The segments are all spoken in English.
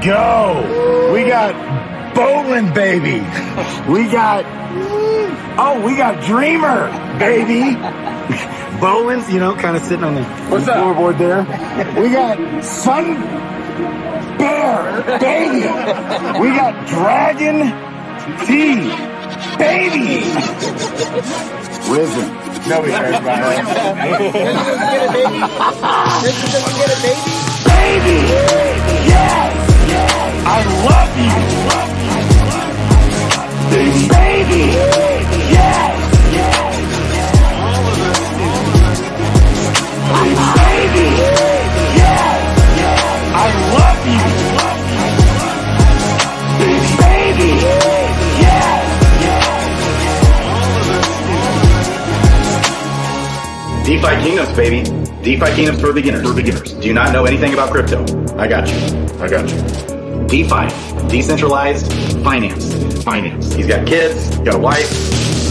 go. We got bowling, baby. We got Dreamer, baby. Bowling's, you know, kind of sitting on the floorboard there. We got Sun Bear, baby. We got Dragon T, baby. Risen. Nobody cares about it. This doesn't get a baby. Baby! Yes! I love you! Baby! Yes! Baby! Yes! I love you! Baby! Yes! DeFi Kingdoms, baby. DeFi Kingdoms for beginners. Do you not know anything about crypto? I got you. DeFi, decentralized finance. He's got kids, got a wife.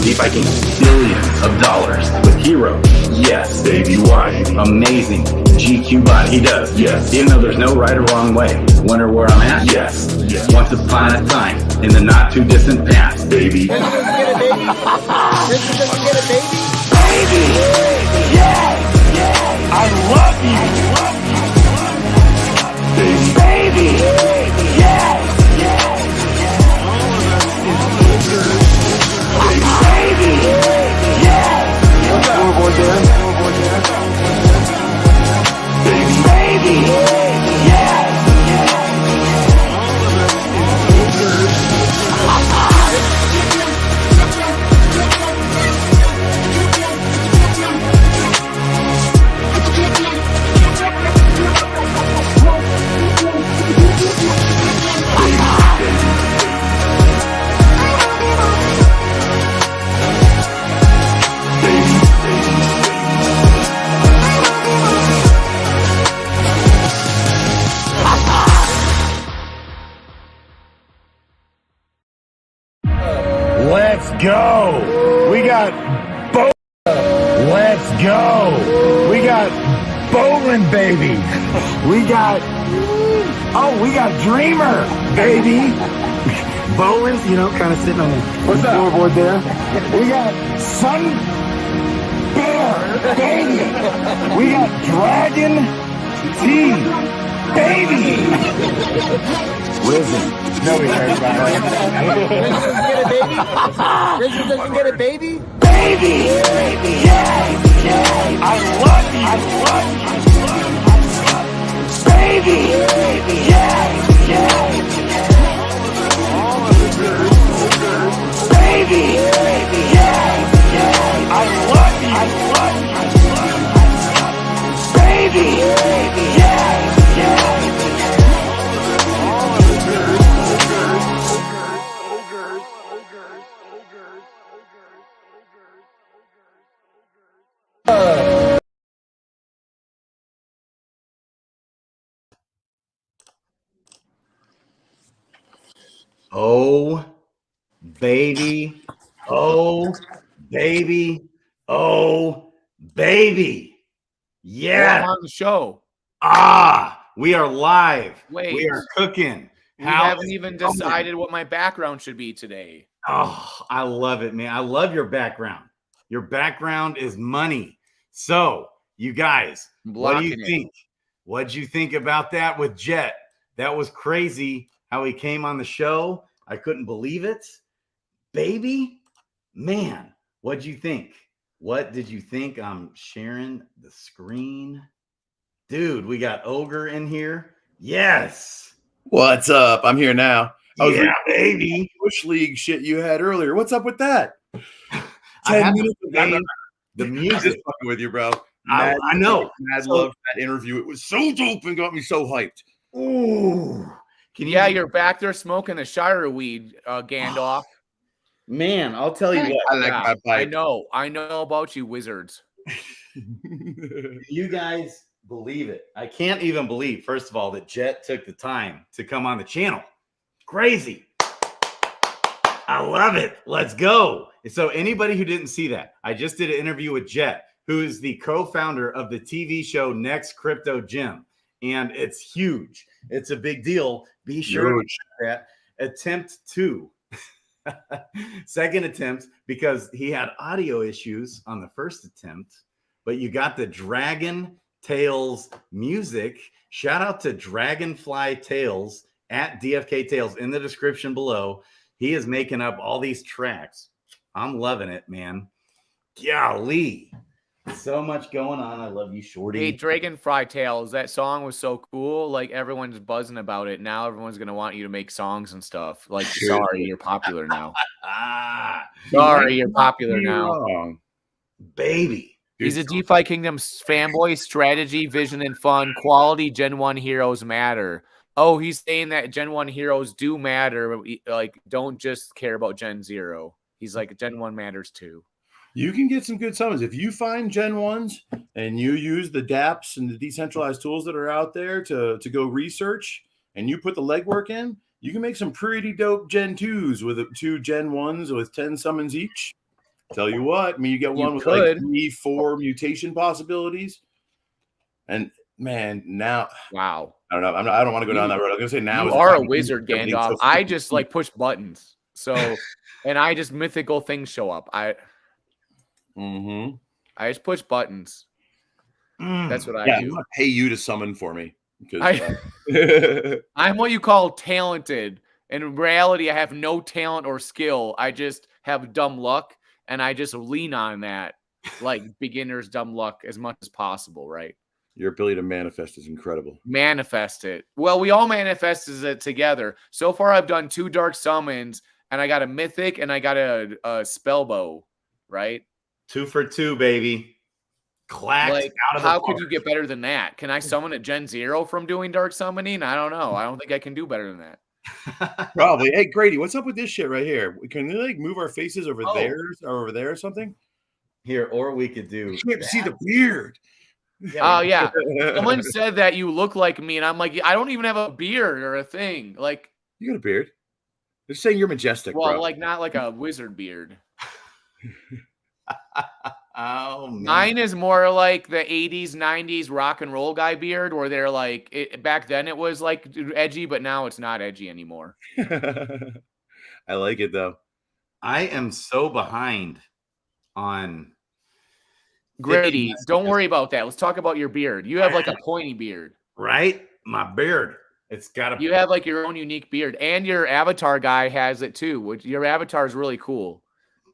DeFi Kingdoms, billions of dollars with hero. Yes, baby. Why? Amazing. GQ bot. He does. Yes. Even though there's no right or wrong way. Wonder where I'm at? Yes. Once upon a time, in the not too distant past, baby. This doesn't get a baby. Baby! Yes! I love you! Baby! Yes! Baby! Yes! Floorboard there. Baby! Yes! Let's go. We got Let's go. We got bowling, baby. We got Dreamer, baby. Bowling's, you know, kind of sitting on the floorboard there. We got Sun Bear, baby. We got Dragon T, baby. Risen. Nobody cares about it. This doesn't get a baby. Baby! Yes! I love you! Baby! Yes! Baby! Yes! I love you! Baby! Yes! Oh, baby. Oh, baby. Oh, baby. Yeah. On the show. We are live. Wait. We are cooking. We haven't even decided what my background should be today. Oh, I love it, man. I love your background. Your background is money. So, you guys, what do you think? What'd you think about that with Jett? That was crazy how he came on the show. I couldn't believe it. Baby, man, what'd you think? What did you think? I'm sharing the screen. Dude, we got Ogre in here. Yes. What's up? I'm here now. Yeah, baby. Bush League shit you had earlier. What's up with that? I have the music. I'm just fucking with you, bro. I know. Mad love that interview. It was so dope and got me so hyped. Ooh. You're back there smoking a Shire weed, Gandalf. Man, I'll tell you what. I like my pipe. I know about you, wizards. You guys believe it. I can't even believe, first of all, that Jett took the time to come on the channel. Crazy. I love it. Let's go. So anybody who didn't see that, I just did an interview with Jett, who is the co-founder of the TV show Next Crypto Gym. And it's huge. It's a big deal. Be sure Huge. to that. Attempt 2. Second attempt, because he had audio issues on the first attempt, but you got the Dragon Tales music. Shout out to Dragonfly Tales at DFK Tales in the description below. He is making up all these tracks. I'm loving it, man. Golly. So much going on. I love you, Shorty. Hey, Dragonfly Tales, that song was so cool. Like, everyone's buzzing about it. Now everyone's going to want you to make songs and stuff. Like, sorry, you're popular now. Sorry, you're popular now. Baby. He's a DeFi Kingdoms fanboy, strategy, vision, and fun. Quality Gen 1 heroes matter. Oh, he's saying that Gen 1 heroes do matter. Like, don't just care about Gen 0. He's like, Gen 1 matters too. You can get some good summons. If you find Gen 1s and you use the dApps and the decentralized tools that are out there to go research, and you put the legwork in, you can make some pretty dope Gen 2s with 2 Gen 1s with 10 summons each. Tell you what, I mean, you get one with like 3-4 mutation possibilities. And man, now, wow. I don't know. I don't want to go down that road. I was going to say now. You are a wizard, Gandalf. I just like push buttons. So, and I just mythical things show up. I just push buttons. That's what I do. I'm gonna pay you to summon for me. I'm what you call talented. In reality, I have no talent or skill. I just have dumb luck, and I just lean on that, like beginner's dumb luck, as much as possible, right? Your ability to manifest is incredible. Manifest it. Well, we all manifest it together. So far, I've done 2 dark summons, and I got a mythic, and I got a spell bow, right? 2 for 2, baby. Clacked like, out of how the could you get better than that? Can I summon a Gen 0 from doing dark summoning? I don't know. I don't think I can do better than that. Probably. Hey, Grady, what's up with this shit right here? Can we like move our faces over there or over there or something? Here, or we could do. You can't see the beard. Yeah, oh yeah. Someone said that you look like me, and I'm like, I don't even have a beard or a thing. Like, you got a beard. They're saying you're majestic. Well, bro. like not like a wizard beard. Oh man. Mine is more like the 80s, 90s rock and roll guy beard, where they're like back then it was like edgy, but now it's not edgy anymore. I like it though. I am so behind on Grady. Don't worry about that. Let's talk about your beard. You have like a pointy beard, right? My beard. It's got You have like your own unique beard, and your avatar guy has it too. Which your avatar is really cool.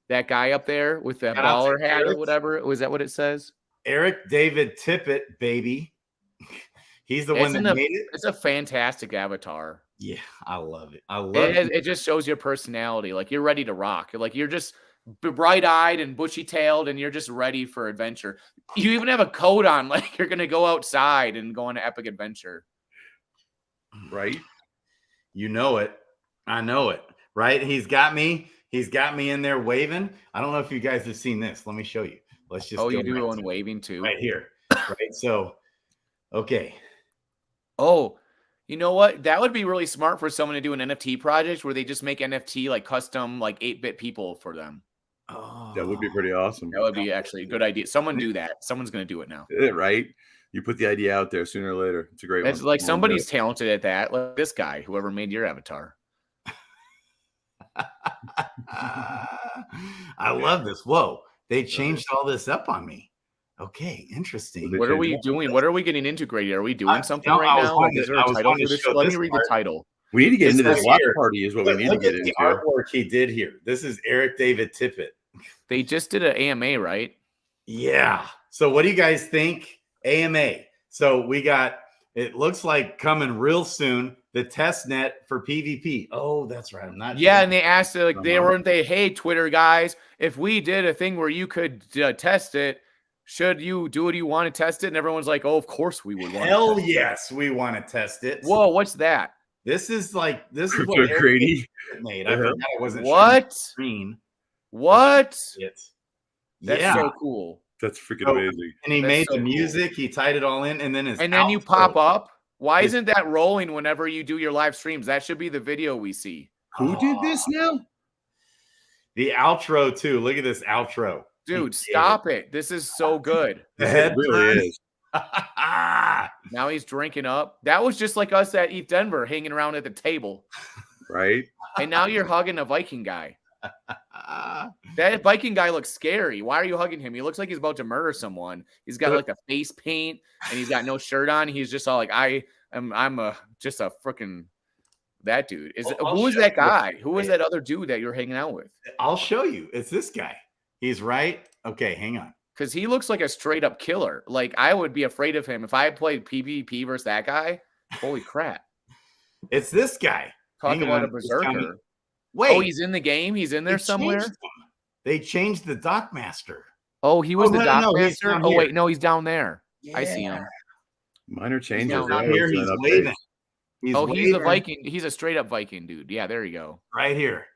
That guy up there with the baller hat or whatever. Was that what it says? Eric David Tippett, baby. He's the one that made it. It's a fantastic avatar. Yeah, I love it. I love it. It just shows your personality. Like, you're ready to rock. Like, you're just bright-eyed and bushy-tailed, and you're just ready for adventure. You even have a coat on, like you're going to go outside and go on an epic adventure. Right? You know it. I know it. Right? He's got me in there waving. I don't know if you guys have seen this. Let me show you. Let's just. Oh, you do one waving too. Right here. Right. So, okay. Oh, you know what? That would be really smart for someone to do an NFT project where they just make NFT like custom, like 8-bit people for them. Oh, that would be pretty awesome. That would be actually a good idea. Someone do that. Someone's going to do it now. Right? You put the idea out there sooner or later. It's a great one. It's like somebody's talented at that. Like this guy, whoever made your avatar. I love this. Whoa, they changed all this up on me. Okay, interesting. What are we doing? What are we getting into, Grady? Are we doing something right now? Is there a title for this? Let me read the title. We need to get into this watch party is what we need to get into. The artwork he did here. This is Eric David Tippett. They just did an AMA, right? Yeah. So what do you guys think? AMA. So we got, it looks like coming real soon, the test net for PvP. Oh, that's right. I'm not. Yeah, and they asked, like, hey, Twitter guys, if we did a thing where you could test it, should you do it? You want to test it? And everyone's like, oh, of course we would want to. Hell yes, we want to test it. Whoa, what's that? This is what Grady made. I forgot it wasn't what screen. What? That's so cool. That's freaking amazing. And he made the music. He tied it all in, and then you pop up. Why isn't that rolling whenever you do your live streams? That should be the video we see. Who did this now? The outro too. Look at this outro. Dude, stop it. This is so good. The head really is. Now he's drinking up. That was just like us at ETH Denver hanging around at the table. Right? And now you're hugging a Viking guy. That Viking guy looks scary. Why are you hugging him? He looks like he's about to murder someone. He's got like the face paint and he's got no shirt on. He's just all like, I'm just a freaking that dude. Who is that guy? Who is that other dude that you're hanging out with? I'll show you. It's this guy. He's right. Okay, hang on. Because he looks like a straight up killer. Like I would be afraid of him if I played PvP versus that guy. Holy crap! It's this guy. Talking about a berserker. Wait. Oh, he's in the game. He's in there somewhere. They changed the Dockmaster. Oh, he was the Dockmaster. Oh, here. wait, no, he's down there. Yeah. I see him. Minor changes. Down here, he's waving. He's a Viking. He's a straight up Viking dude. Yeah, there you go. Right here.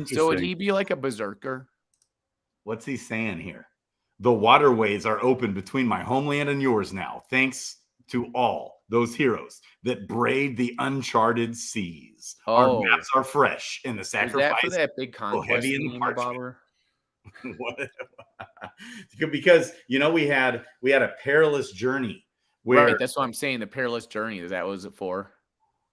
So would he be like a berserker? What's he saying here? The waterways are open between my homeland and yours now, thanks to all those heroes that brave the uncharted seas. Our maps are fresh in the sacrifice. Is that for that big conquest heavy in the Bobber? Because we had a perilous journey. Right, that's what I'm saying. The perilous journey. That was it for.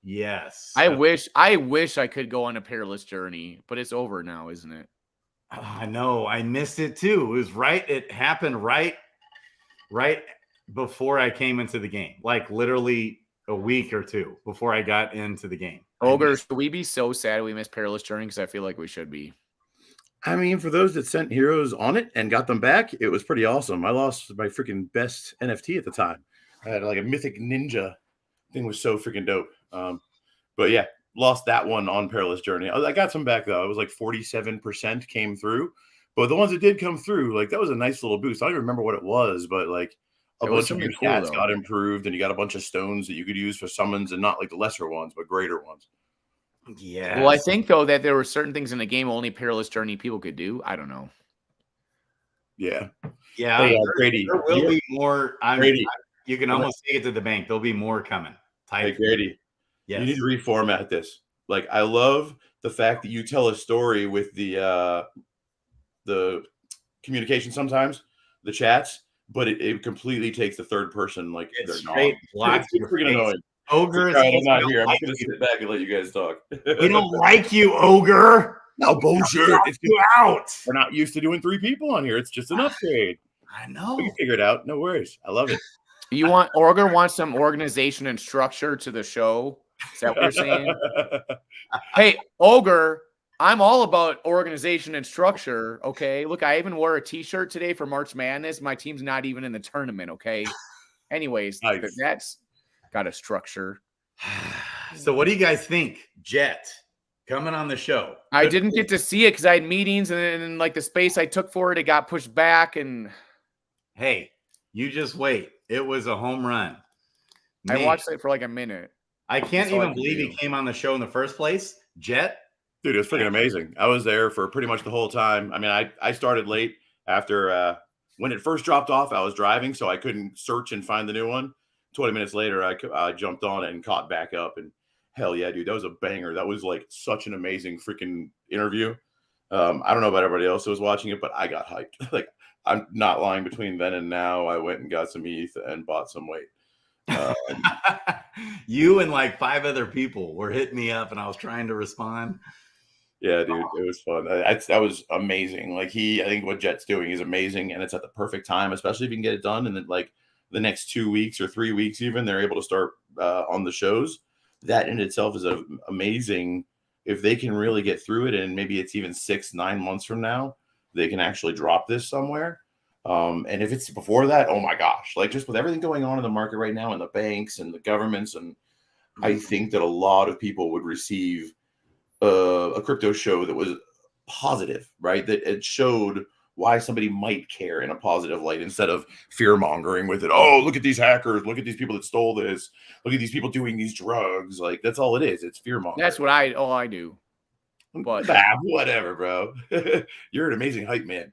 Yes. I wish I could go on a perilous journey, but it's over now, isn't it? I know. I missed it too. It was right. It happened right before I came into the game. Like literally a week or two before I got into the game. Ogre, should we be so sad we missed perilous journey? Because I feel like we should be. I mean, for those that sent heroes on it and got them back, it was pretty awesome. I lost my freaking best NFT at the time. I had like a mythic ninja thing, was so freaking dope. But yeah, lost that one on Perilous Journey. I got some back though. It was like 47% came through, but the ones that did come through, like that was a nice little boost. I don't even remember what it was, but like a bunch of your stats got improved, and you got a bunch of stones that you could use for summons, and not like the lesser ones, but greater ones. Yeah. Well, I think though that there were certain things in the game only Perilous Journey people could do. I don't know. Yeah. Yeah. Hey, Grady, there will be more. You can almost take it to the bank. There'll be more coming. Hey, Grady. Yes. You need to reformat this. Like, I love the fact that you tell a story with the communication sometimes, the chats, but it completely takes the third person. Like, it's straight blocks. It's freaking annoying. Ogre is not here. I'm going to sit back and let you guys talk. We don't like you, Ogre. No bullshit. It's you out. We're not used to doing 3 people on here. It's just an upgrade. I know. We can figure it out. No worries. I love it. Ogre wants some organization and structure to the show. Is that what you're saying? Hey, Ogre, I'm all about organization and structure. Okay. Look, I even wore a t-shirt today for March Madness. My team's not even in the tournament. Okay. Anyways, nice. That's got a structure. So what do you guys think? Jett coming on the show. I didn't get to see it because I had meetings, and then like the space I took for it, it got pushed back. And hey, you just wait. It was a home run. Man, I watched it for like a minute. I can't even believe he came on the show in the first place. Jett. Dude, it was freaking amazing. I was there for pretty much the whole time. I mean, I started late after when it first dropped off. I was driving, so I couldn't search and find the new one. 20 minutes later, I jumped on it and caught back up. And hell yeah, dude, that was a banger. That was like such an amazing freaking interview. I don't know about everybody else who was watching it, but I got hyped. Like, I'm not lying. Between then and now, I went and got some ETH and bought some weight. You and like 5 other people were hitting me up, and I was trying to respond. Yeah, dude, it was fun. That was amazing. Like I think what Jett's doing is amazing, and it's at the perfect time, especially if you can get it done. And then like the next 2 weeks or 3 weeks, even they're able to start on the shows. That in itself is amazing. If they can really get through it, and maybe it's even 6-9 months from now, they can actually drop this somewhere. And if it's before that, oh my gosh, like just with everything going on in the market right now and the banks and the governments, and I think that a lot of people would receive a crypto show that was positive, right? That it showed why somebody might care in a positive light instead of fear mongering with it. Oh, look at these hackers. Look at these people that stole this. Look at these people doing these drugs. Like, that's all it is. It's fear mongering. That's what I do. But whatever, bro. You're an amazing hype man.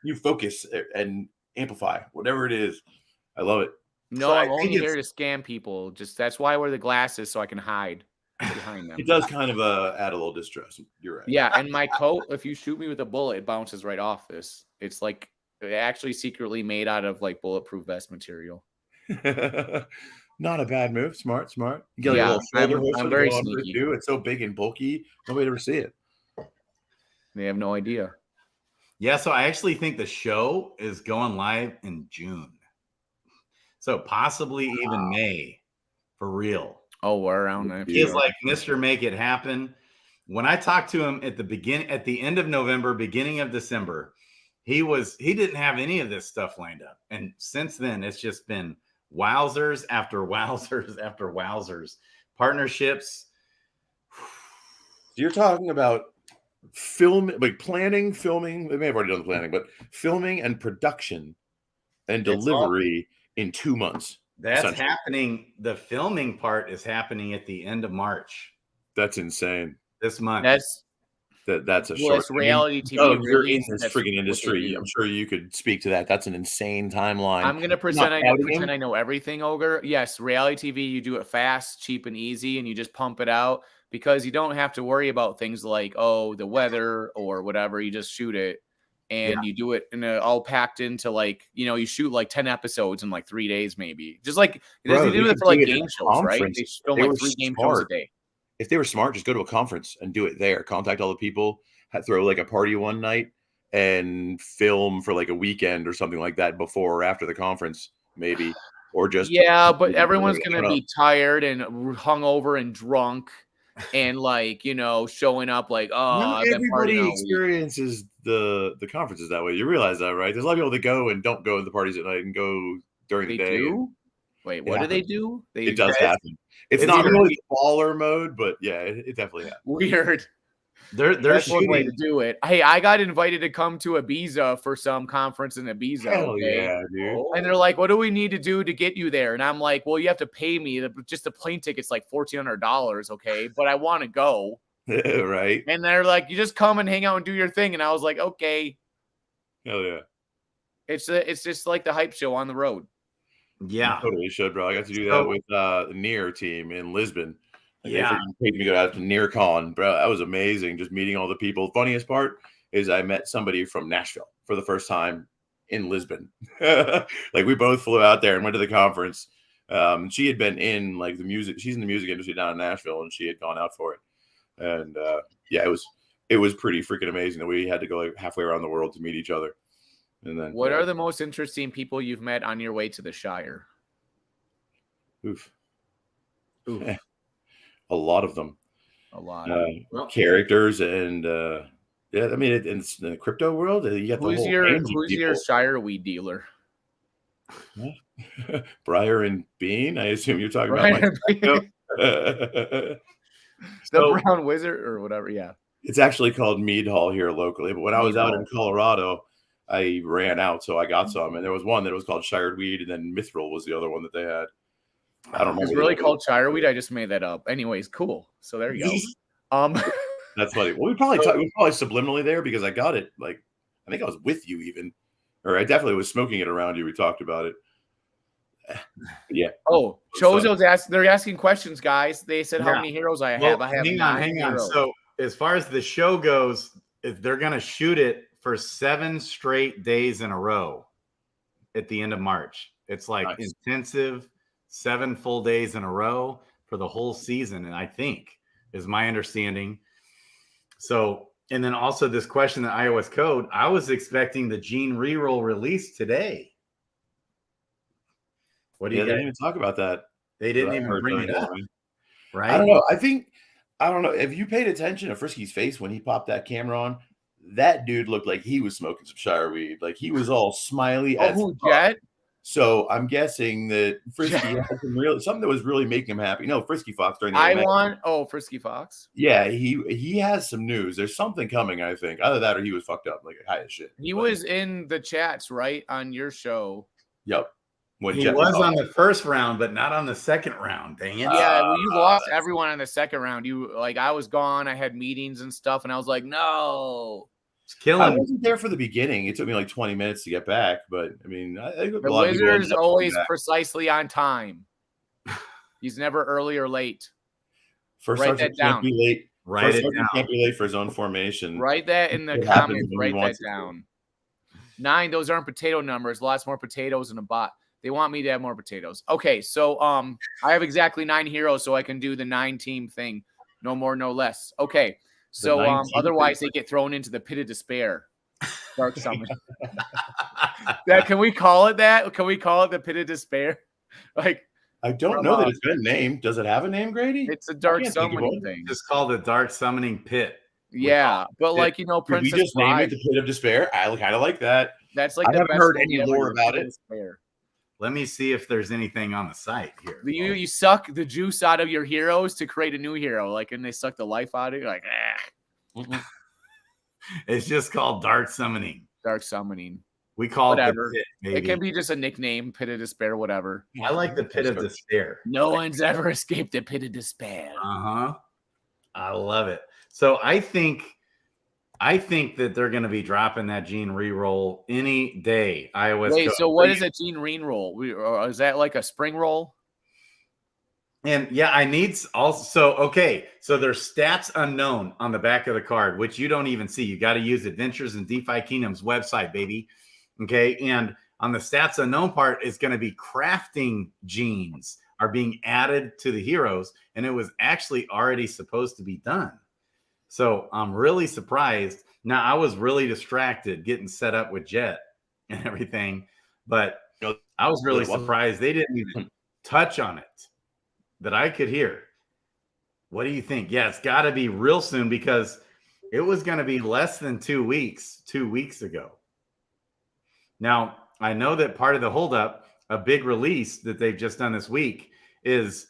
You focus and amplify whatever it is. I love it. No, so I'm only here to scam people. That's why I wear the glasses, so I can hide behind them. It does kind of add a little distress. You're right. Yeah, and my coat, if you shoot me with a bullet, it bounces right off this. It's like actually secretly made out of like bulletproof vest material. Not a bad move. Smart. You get like Yeah, a little shoulder holster I'm to very go under it sneaky. too. It's so big and bulky. Nobody ever see it. They have no idea. Yeah, so I actually think the show is going live in June. So possibly even May, for real. Oh, we're around there. He's like Mr. Make It Happen. When I talked to him at the end of November, beginning of December, he didn't have any of this stuff lined up. And since then, it's just been wowzers after wowzers after wowzers. Partnerships. You're talking about planning, filming. They may have already done the planning, but filming and production and delivery in 2 months. That's happening. The filming part is happening at the end of March. That's insane. This month. That's a short. Reality TV. Oh, you're in this friggin' industry. I'm sure you could speak to that. That's an insane timeline. I'm gonna pretend I know everything, Ogre. Yes, reality TV. You do it fast, cheap, and easy, and you just pump it out because you don't have to worry about things like the weather or whatever. You just shoot it, and you do it in all packed into you shoot like 10 episodes in like 3 days, maybe. Just like they do it for like game shows, right? They film like 3 game shows a day. If they were smart, just go to a conference and do it there. Contact all the people, throw like a party one night, and film for like a weekend or something like that before or after the conference, maybe. Or just but everyone's gonna be tired and hungover and drunk, and showing up like not everybody experiences the conferences that way. You realize that, right? There's a lot of people that go and don't go to the parties at night and go during the day. Wait, what do they do? It does happen. It's not really baller mode, but yeah, it definitely happens. Weird. That's one way to do it. Hey, I got invited to come to Ibiza for some conference in Ibiza. Hell yeah, dude. And they're like, what do we need to do to get you there? And I'm like, well, you have to pay me. Just the plane ticket's like $1,400, okay? But I want to go. Right. And they're like, you just come and hang out and do your thing. And I was like, okay. Hell yeah. It's just like the hype show on the road. Yeah. You totally should, bro. I got to do that with the Near team in Lisbon. Yeah. They paid me to go out to NearCon, bro. That was amazing. Just meeting all the people. Funniest part is I met somebody from Nashville for the first time in Lisbon. Like we both flew out there and went to the conference. She had been in like the music. She's in the music industry down in Nashville, and she had gone out for it. And it was pretty freaking amazing that we had to go like halfway around the world to meet each other. And then, what are the most interesting people you've met on your way to the Shire? Oof. A lot of them. A lot. Characters and I mean, it's the crypto world. You got who's your Shire weed dealer? Briar and Bean. I assume you're talking about the Brown Wizard or whatever. Yeah. It's actually called Mead Hall here locally. But when I was out in Colorado, I ran out, so I got some, and there was one that was called Shire Weed, and then Mithril was the other one that they had. I don't remember. It's really called Shire Weed. I just made that up. Anyways, cool. So there you go. That's funny. Well, we probably subliminally there because I got it. Like I think I was with you even, or I definitely was smoking it around you. We talked about it. Yeah. Oh, Chozo's asking. They're asking questions, guys. They said how many heroes I have. I have hang on. So as far as the show goes, they're gonna shoot it for 7 straight days in a row at the end of March. It's like intensive 7 full days in a row for the whole season. And I think is my understanding. So, and then also this question, the iOS code, I was expecting the Gene reroll release today. What do you They didn't even talk about that. They didn't even bring it up. Right. I don't know. I don't know. If you paid attention to Frisky's face when he popped that camera on, that dude looked like he was smoking some Shire weed. Like he was all smiley. Jett? So I'm guessing that Frisky had something that was really making him happy. No, Frisky Fox during the Frisky Fox. Yeah, he has some news. There's something coming, I think. Either that or he was fucked up, like high as shit. He was in the chats, right, on your show. Yep. He was on the first round, but not on the second round. Dang it. Yeah, you lost everyone on the second round. I was gone. I had meetings and stuff, and I was like, no. It's killing. I wasn't there for the beginning. It took me like 20 minutes to get back, but I mean, the Wizard is always precisely on time. He's never early or late. First write that down. Can't be late. Write it down. Can't be late for his own formation. Write that in the comments. Write that down. 9. Those aren't potato numbers. Lots more potatoes in a bot. They want me to have more potatoes. Okay, so I have exactly 9 heroes, so I can do the 9-team thing. No more, no less. Okay, so otherwise they get thrown into the pit of despair. Dark summon. Can we call it that? Can we call it the pit of despair? Like, I don't know that it's been named. Does it have a name, Grady? It's a dark summoning thing. It's called the dark summoning pit. Yeah, but like, you know, Did we just name it the pit of despair? I kind of like that. That's like I haven't heard any lore about it. Let me see if there's anything on the site here. You suck the juice out of your heroes to create a new hero, like, and they suck the life out of you, like, It's just called dark summoning. Dark summoning. We call whatever. it the pit, it can be just a nickname, pit of despair, whatever. I like the pit of despair. No one's ever escaped the pit of despair. I love it. So I think that they're going to be dropping that gene reroll any day. Wait, so what is a gene reroll? Is that like a spring roll? And yeah, I need also, okay, so there's stats unknown on the back of the card, which you don't even see. You got to use Adventures in DeFi Kingdoms website, baby. Okay, and on the stats unknown part, it's going to be crafting genes are being added to the heroes, and it was actually already supposed to be done. So I'm really surprised. Now, I was really distracted getting set up with Jett and everything, but I was really surprised they didn't even touch on it that I could hear. What do you think? Yeah, it's got to be real soon because it was going to be less than 2 weeks ago. Now, I know that part of the holdup, a big release that they've just done this week, is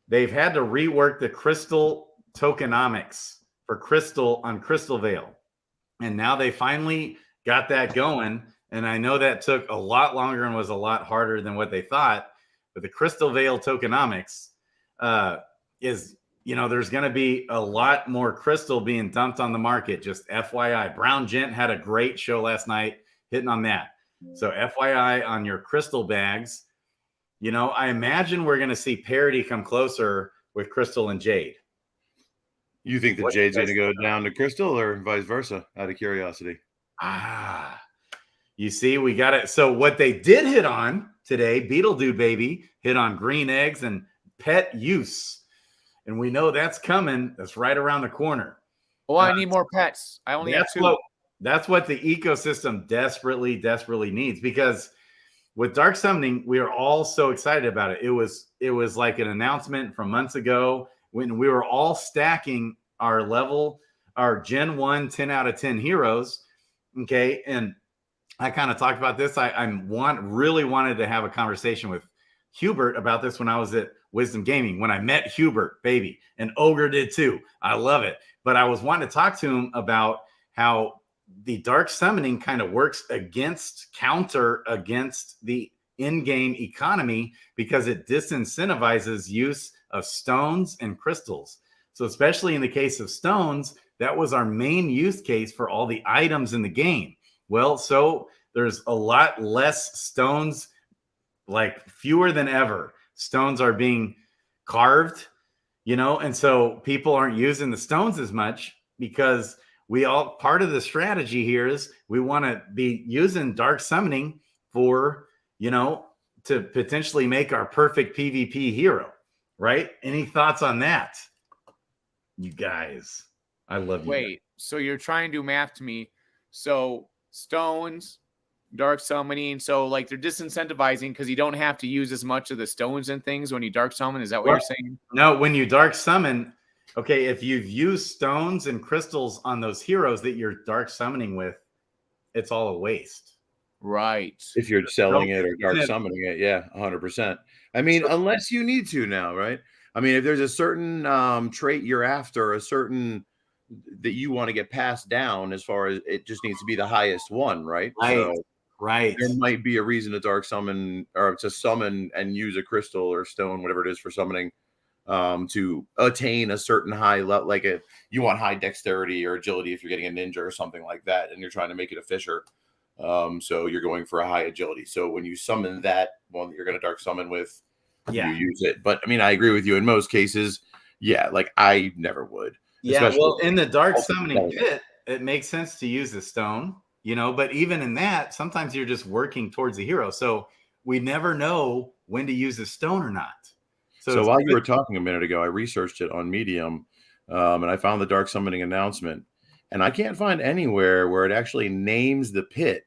they've had to rework the crystal tokenomics for crystal on Crystalvale. And now they finally got that going. And I know that took a lot longer and was a lot harder than what they thought. But the Crystalvale tokenomics is, you know, there's going to be a lot more crystal being dumped on the market. Just FYI. Brown Gent had a great show last night hitting on that. So FYI on your crystal bags. You know, I imagine we're going to see parity come closer with Crystal and Jade. You think the Jade's going to go down to Crystal or vice versa, out of curiosity? You see, we got it. So what they did hit on today, Beetle Dude Baby, hit on green eggs and pet use. And we know that's coming. That's right around the corner. Oh, I need more pets. I only have 2. That's what the ecosystem desperately needs, because with dark summoning, we are all so excited about it. It was like an announcement from months ago when we were all stacking our Gen 1 10 out of 10 heroes. Okay. And I kind of talked about this. I really wanted to have a conversation with Hubert about this when I was at Wisdom Gaming, when I met Hubert, baby, and Ogre did too. I love it. But I was wanting to talk to him about how the dark summoning kind of works counter against the in-game economy, because it disincentivizes use of stones and crystals. So especially in the case of stones, that was our main use case for all the items in the game. Well, so there's a lot less stones, like fewer than ever. Stones are being carved, you know, and so people aren't using the stones as much, because part of the strategy here is we want to be using dark summoning for, you know, to potentially make our perfect PvP hero, right? Any thoughts on that? You guys, I love you. Wait, so you're trying to do math to me. So stones, dark summoning. So like they're disincentivizing because you don't have to use as much of the stones and things when you dark summon. Is that what you're saying? No, when you dark summon, okay, if you've used stones and crystals on those heroes that you're dark summoning with, it's all a waste. Right. If you're selling it or dark summoning it, yeah, 100%. I mean, unless you need to now, right? I mean, if there's a certain trait you're after, a certain that you want to get passed down, as far as it just needs to be the highest one, right? Right. There might be a reason to dark summon or to summon and use a crystal or stone, whatever it is for summoning, to attain a certain high level. Like if you want high dexterity or agility, if you're getting a ninja or something like that, and you're trying to make it a fisher, so you're going for a high agility. So when you summon that one that you're going to dark summon with, you use it. But I mean, I agree with you in most cases. Yeah, like I never would. Yeah, well, in the dark summoning pit, it makes sense to use a stone, you know, but even in that, sometimes you're just working towards the hero. So we never know when to use a stone or not. So while you were talking a minute ago, I researched it on Medium, and I found the dark summoning announcement, and I can't find anywhere where it actually names the pit.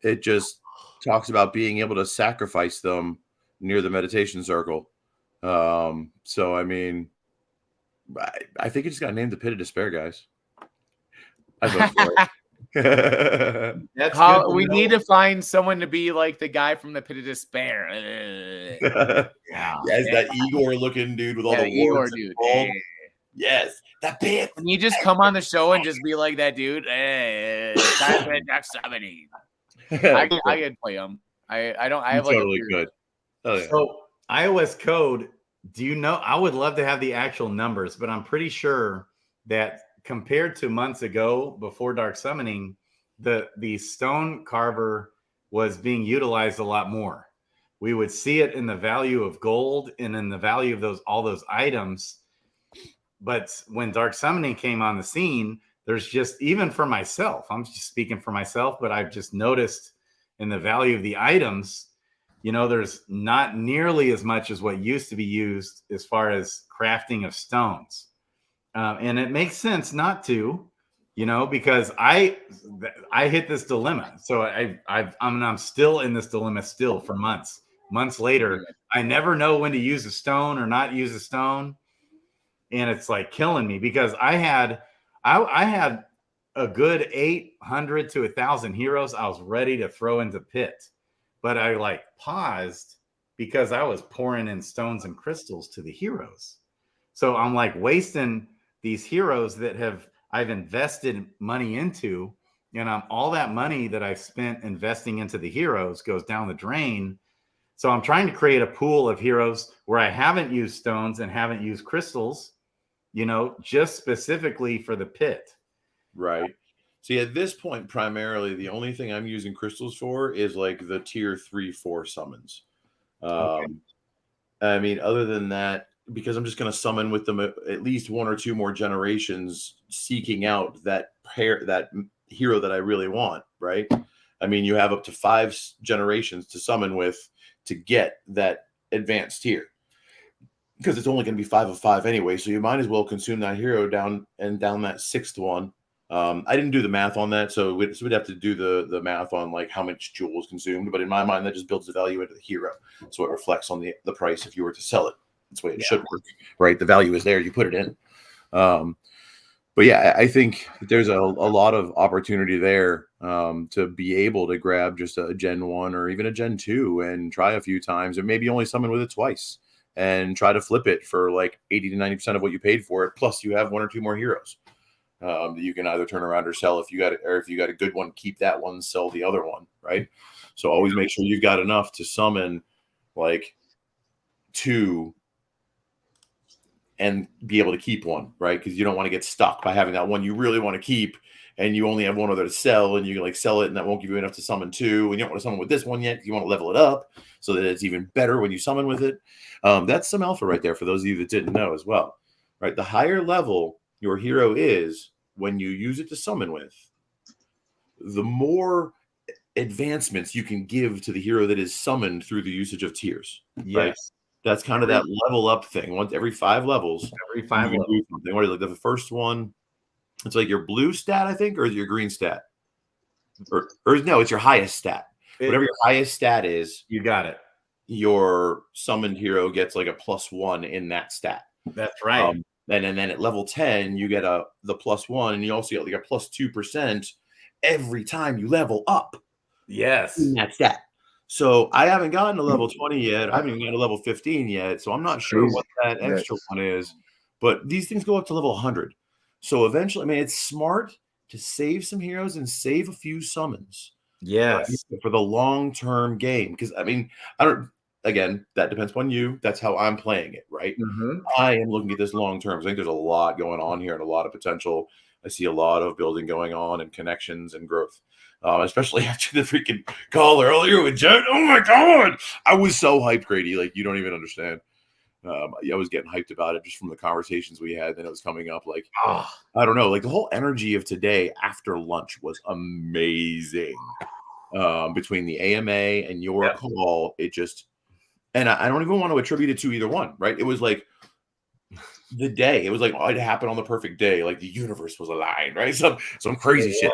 It just talks about being able to sacrifice them near the meditation circle. So I mean, I think it just got named the Pit of Despair, guys. I vote for it. That's we need to find someone to be like the guy from the Pit of Despair. Yeah, it's that Igor looking dude with all the Igor dude. Yes, the pit. Can you just come on the show and just be like that dude? Time for dark summoning. I can play him. I have like totally good. Oh, yeah. So iOS code. Do you know? I would love to have the actual numbers, but I'm pretty sure that compared to months ago before dark summoning, the stone carver was being utilized a lot more. We would see it in the value of gold and in the value of all those items. But when dark summoning came on the scene, there's just, even for myself, I'm just speaking for myself, but I've just noticed in the value of the items, there's not nearly as much as what used to be used as far as crafting of stones. And it makes sense not to, because I hit this dilemma. So I'm still in this dilemma still for months. Months later, I never know when to use a stone or not use a stone. And it's like killing me because I had a good 800 to 1,000 heroes I was ready to throw into pit. But I paused because I was pouring in stones and crystals to the heroes. So I'm wasting these heroes that I've invested money into, and all that money that I've spent investing into the heroes goes down the drain. So I'm trying to create a pool of heroes where I haven't used stones and haven't used crystals, just specifically for the pit. Right. See, at this point, primarily, the only thing I'm using crystals for is the tier 3-4 summons. Okay. I mean, other than that, because I'm just going to summon with them at least 1 or 2 more generations, seeking out that hero that I really want. Right. I mean, you have up to 5 generations to summon with to get that advanced tier, because it's only going to be 5 of 5 anyway. So you might as well consume that hero down that 6th one. I didn't do the math on that, so we'd have to do the math on how much jewels consumed. But in my mind, that just builds the value into the hero, so it reflects on the price if you were to sell it. That's the way it should work, right? The value is there; you put it in. But yeah, I think there's a lot of opportunity there to be able to grab just a Gen 1 or even a Gen 2 and try a few times, and maybe only summon with it twice, and try to flip it for 80 to 90% of what you paid for it. Plus, you have 1 or 2 more heroes. That you can either turn around or sell. If you got a good one, keep that one, sell the other one, right? So always make sure you've got enough to summon 2 and be able to keep 1, right? Because you don't want to get stuck by having that one you really want to keep and you only have 1 other to sell, and you can sell it and that won't give you enough to summon 2, and you don't want to summon with this one yet. You want to level it up so that it's even better when you summon with it. That's some alpha right there for those of you that didn't know as well, right? The higher level your hero is, when you use it to summon with, the more advancements you can give to the hero that is summoned through the usage of tiers. Yes. Right? That's kind of that level up thing. Once every 5 levels, every 5 levels. Do something. What is the first one? It's your blue stat, I think, or your green stat? Or no, it's your highest stat. Whatever your highest stat is, you got it. Your summoned hero gets a +1 in that stat. That's right. And then at level 10, you get the +1, and you also get a +2% every time you level up. Yes. In that stat. So I haven't gotten to level 20 yet. I haven't even gotten to level 15 yet. So I'm not sure what that extra one is. But these things go up to level 100. So eventually, it's smart to save some heroes and save a few summons. Yes. For the long-term game. Because, again, that depends upon you. That's how I'm playing it, right? Mm-hmm. I am looking at this long-term. I think there's a lot going on here and a lot of potential. I see a lot of building going on and connections and growth, especially after the freaking call earlier with Jett. Oh, my God. I was so hyped, Grady. You don't even understand. I was getting hyped about it just from the conversations we had. Then it was coming up I don't know. The whole energy of today after lunch was amazing. between the AMA and your call. It just, and I don't even want to attribute it to either one, right? It was like the day. It was like, oh, it happened on the perfect day. Like the universe was aligned, right? Some crazy shit.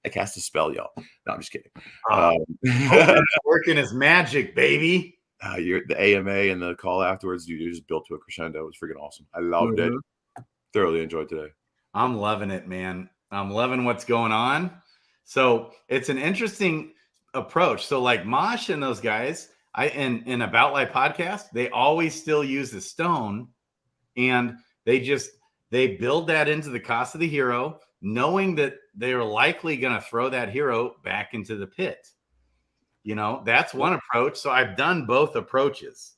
I cast a spell, y'all. No, I'm just kidding. Working his magic, baby. The AMA and the call afterwards, dude, you just built to a crescendo. It was freaking awesome. I loved it. Thoroughly enjoyed today. I'm loving it, man. I'm loving what's going on. So it's an interesting approach. So like Mosh and those guys, in About Life podcast, they always still use the stone, and they build that into the cost of the hero, knowing that they're likely going to throw that hero back into the pit. You know, that's one approach. So I've done both approaches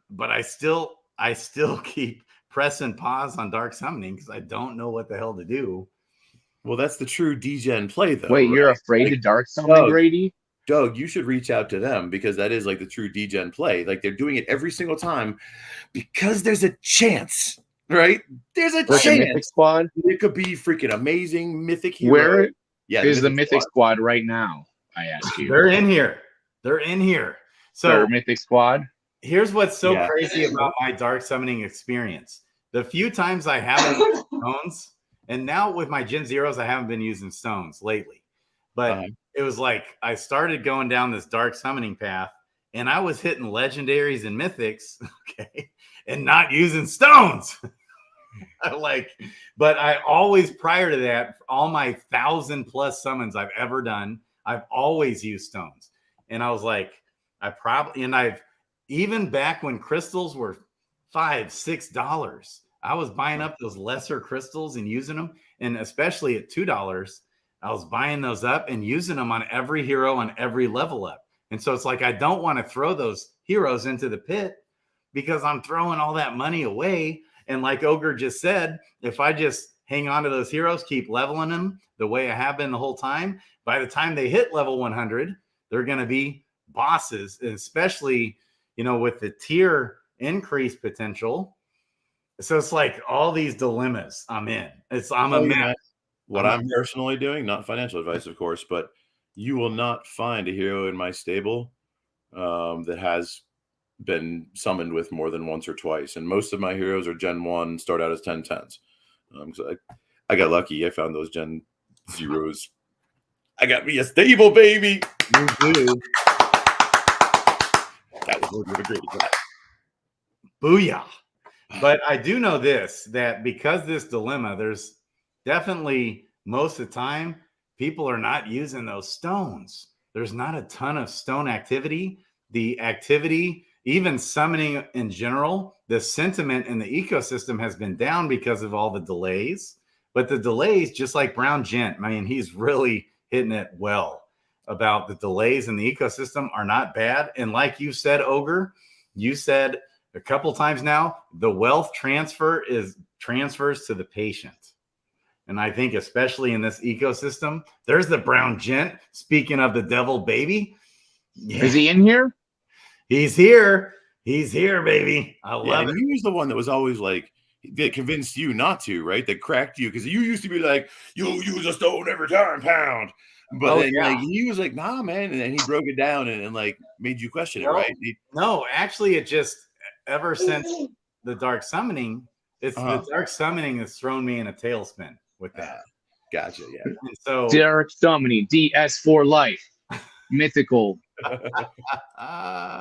but I still keep pressing pause on dark summoning because I don't know what the hell to do. Well, that's the true DGen play, though. Wait, you're afraid to dark summon, Grady? Doug, you should reach out to them because that is like the true DGen play. Like they're doing it every single time because there's a chance, right? There's a chance. Mythic Squad? It could be freaking amazing mythic hero. Where is the Mythic Mythic Squad right now? I ask you. They're in here. So Mythic Squad. Here's what's so crazy about my dark summoning experience. The few times I haven't used stones, and now with my Gen Zeros, I haven't been using stones lately. But it was like I started going down this dark summoning path, and I was hitting legendaries and mythics, and not using stones. But I always, prior to that, all my 1,000+ summons I've ever done, I've always used stones. And I was like, I've even back when crystals were $5, $6, I was buying up those lesser crystals and using them. And especially at $2, I was buying those up and using them on every hero on every level up. And so it's like, I don't want to throw those heroes into the pit because I'm throwing all that money away. And like Ogre just said, if I just hang on to those heroes, keep leveling them the way I have been the whole time, by the time they hit level 100, they're going to be bosses, and especially, you know, with the tier increase potential. So it's like all these dilemmas I'm in. I'm a mess. What I'm personally doing, not financial advice, of course, but you will not find a hero in my stable that has been summoned with more than once or twice. And most of my heroes are Gen 1, start out as 10/10s. So I got lucky. I found those Gen Zeros. I got me a stable, baby. You do. That was a little bit of a great class. Booyah. But I do know this, that because this dilemma, there's definitely most of the time people are not using those stones. There's not a ton of stone activity. The activity, even summoning in general, the sentiment in the ecosystem has been down because of all the delays. But the delays, just like Brown Gent, I mean, he's really hitting it well about the delays in the ecosystem are not bad. And like you said, Ogre, you said a couple times now, the wealth transfers to the patient. And I think especially in this ecosystem, there's the Brown Gent. Speaking of the devil baby. Yeah. Is he in here? He's here. He's here, baby. I love it. He was the one that was always like, that convinced you not to, right? That cracked you, because you used to be like, you'll use a stone every time, pound. But then like he was like, nah, man. And then he broke it down and like made you question it, right? No, actually, it just ever since the dark summoning, the dark summoning has thrown me in a tailspin with that. Gotcha, yeah. And so dark summoning, DS for life, mythical.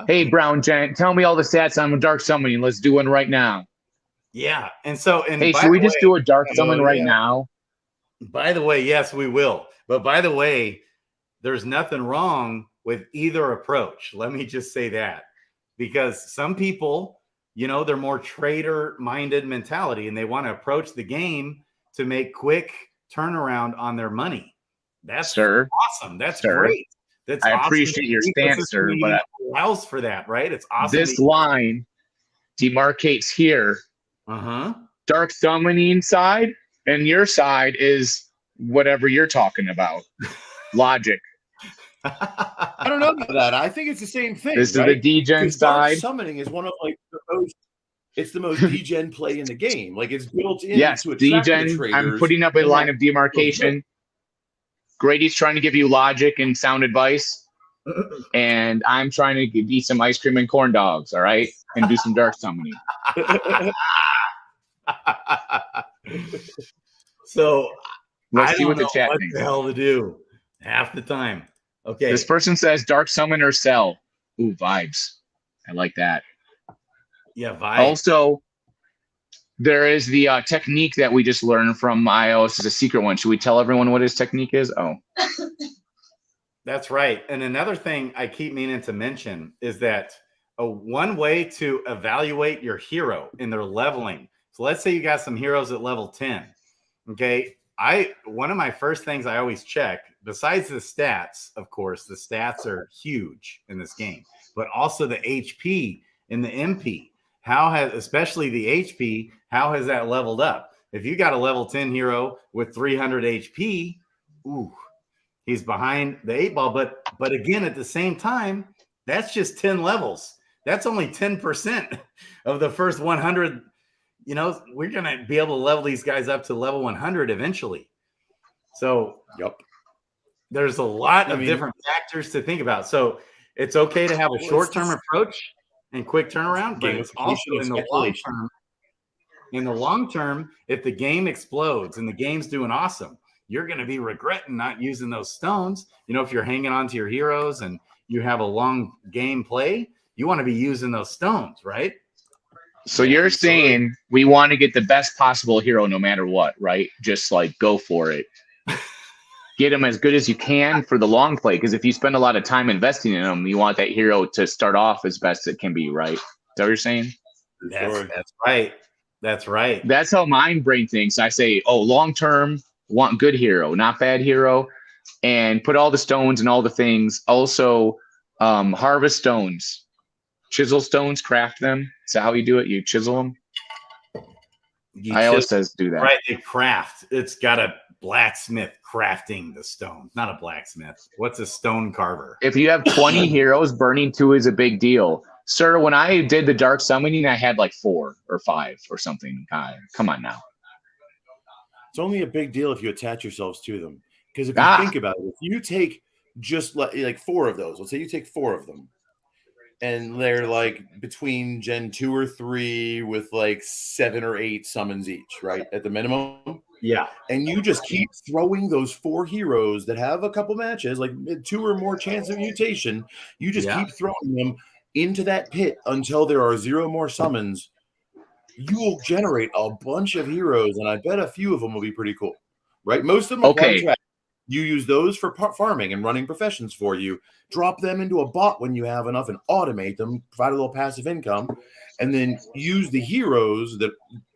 Hey, Brown Gent, tell me all the stats on dark summoning. Let's do one right now. Yeah, and so hey, should we just do a dark summon right now? By the way, yes, we will. But by the way, there's nothing wrong with either approach. Let me just say that, because some people, you know, they're more trader-minded mentality, and they want to approach the game to make quick turnaround on their money. That's awesome. That's great. That's I awesome. appreciate your stance, sir, but allows for that, right? It's awesome. This line demarcates here. Dark summoning side, and your side is whatever you're talking about. Logic. I don't know about that. I think it's the same thing. This is the DGen side. Dark summoning is one of like the most DGen play in the game. Like it's built in. Yes, to attract DGen. the traders. I'm putting up a line of demarcation. Grady's trying to give you logic and sound advice, and I'm trying to eat some ice cream and corn dogs. All right, and do some dark summoning. So Let's I see don't what the know chat what thinks. the hell to do half the time. Okay. This person says dark summon or sell. Ooh, vibes. I like that. Yeah, vibe. Also, there is the technique that we just learned from iOS. Is a secret one. Should we tell everyone what his technique is? Oh, that's right. And another thing I keep meaning to mention is that one way to evaluate your hero in their leveling. So let's say you got some heroes at level 10. Okay. One of my first things I always check, besides the stats, of course, the stats are huge in this game, but also the HP and the MP. Especially the HP, how has that leveled up? If you got a level 10 hero with 300 HP, ooh, he's behind the 8 ball. But again, at the same time, that's just 10 levels. That's only 10% of the first 100. You know, we're going to be able to level these guys up to level 100 eventually. So there's a lot of different factors to think about. So it's okay to have a short-term approach and quick turnaround, but it's also in the long term. In the long term, if the game explodes and the game's doing awesome, you're going to be regretting not using those stones. You know, if you're hanging on to your heroes and you have a long game play, you want to be using those stones, right? so you're saying we want to get the best possible hero no matter what, right? Just like go for it. Get him as good as you can for the long play, because if you spend a lot of time investing in him, you want that hero to start off as best it can be, right? Is that what you're saying? That's right. That's right. That's how my brain thinks. I say, oh, long term, want good hero, not bad hero, and put all the stones and all the things. Also, harvest stones, chisel stones, craft them. Is that how you do it? You chisel them. iOS says do that. Right, they craft. It's got a blacksmith crafting the stone, not a blacksmith. What's a stone carver? If you have 20 heroes, burning 2 is a big deal. Sir, when I did the dark summoning, I had like 4 or 5 or something. Come on now. It's only a big deal if you attach yourselves to them. Because if you think about it, if you take just like 4 of those, let's say you take 4 of them, and they're like between Gen 2 or 3 with like 7 or 8 summons each, right? At the minimum. Yeah. And you just keep throwing those 4 heroes that have a couple matches, like 2 or more chance of mutation. You just keep throwing them into that pit until there are 0 more summons. You will generate a bunch of heroes, and I bet a few of them will be pretty cool, right? Most of them are you use those for farming and running professions for you. Drop them into a bot when you have enough and automate them, provide a little passive income, and then use the heroes that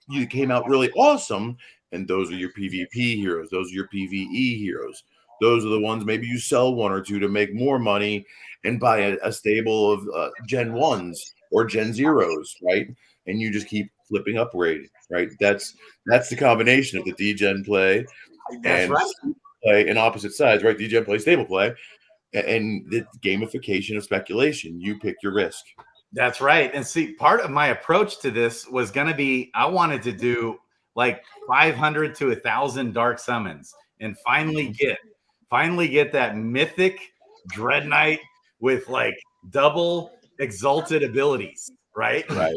you came out really awesome. And those are your PvP heroes. Those are your PvE heroes. Those are the ones maybe you sell 1 or 2 to make more money and buy a stable of Gen 1s or Gen 0s, right? And you just keep flipping upgrade, right? That's the combination of the degen play and play in opposite sides, right? Degen play, stable play, and the gamification of speculation. You pick your risk. That's right. And see, part of my approach to this was going to be, I wanted to do like 500 to 1,000 dark summons and finally get that mythic Dread Knight with like double exalted abilities, right? Right.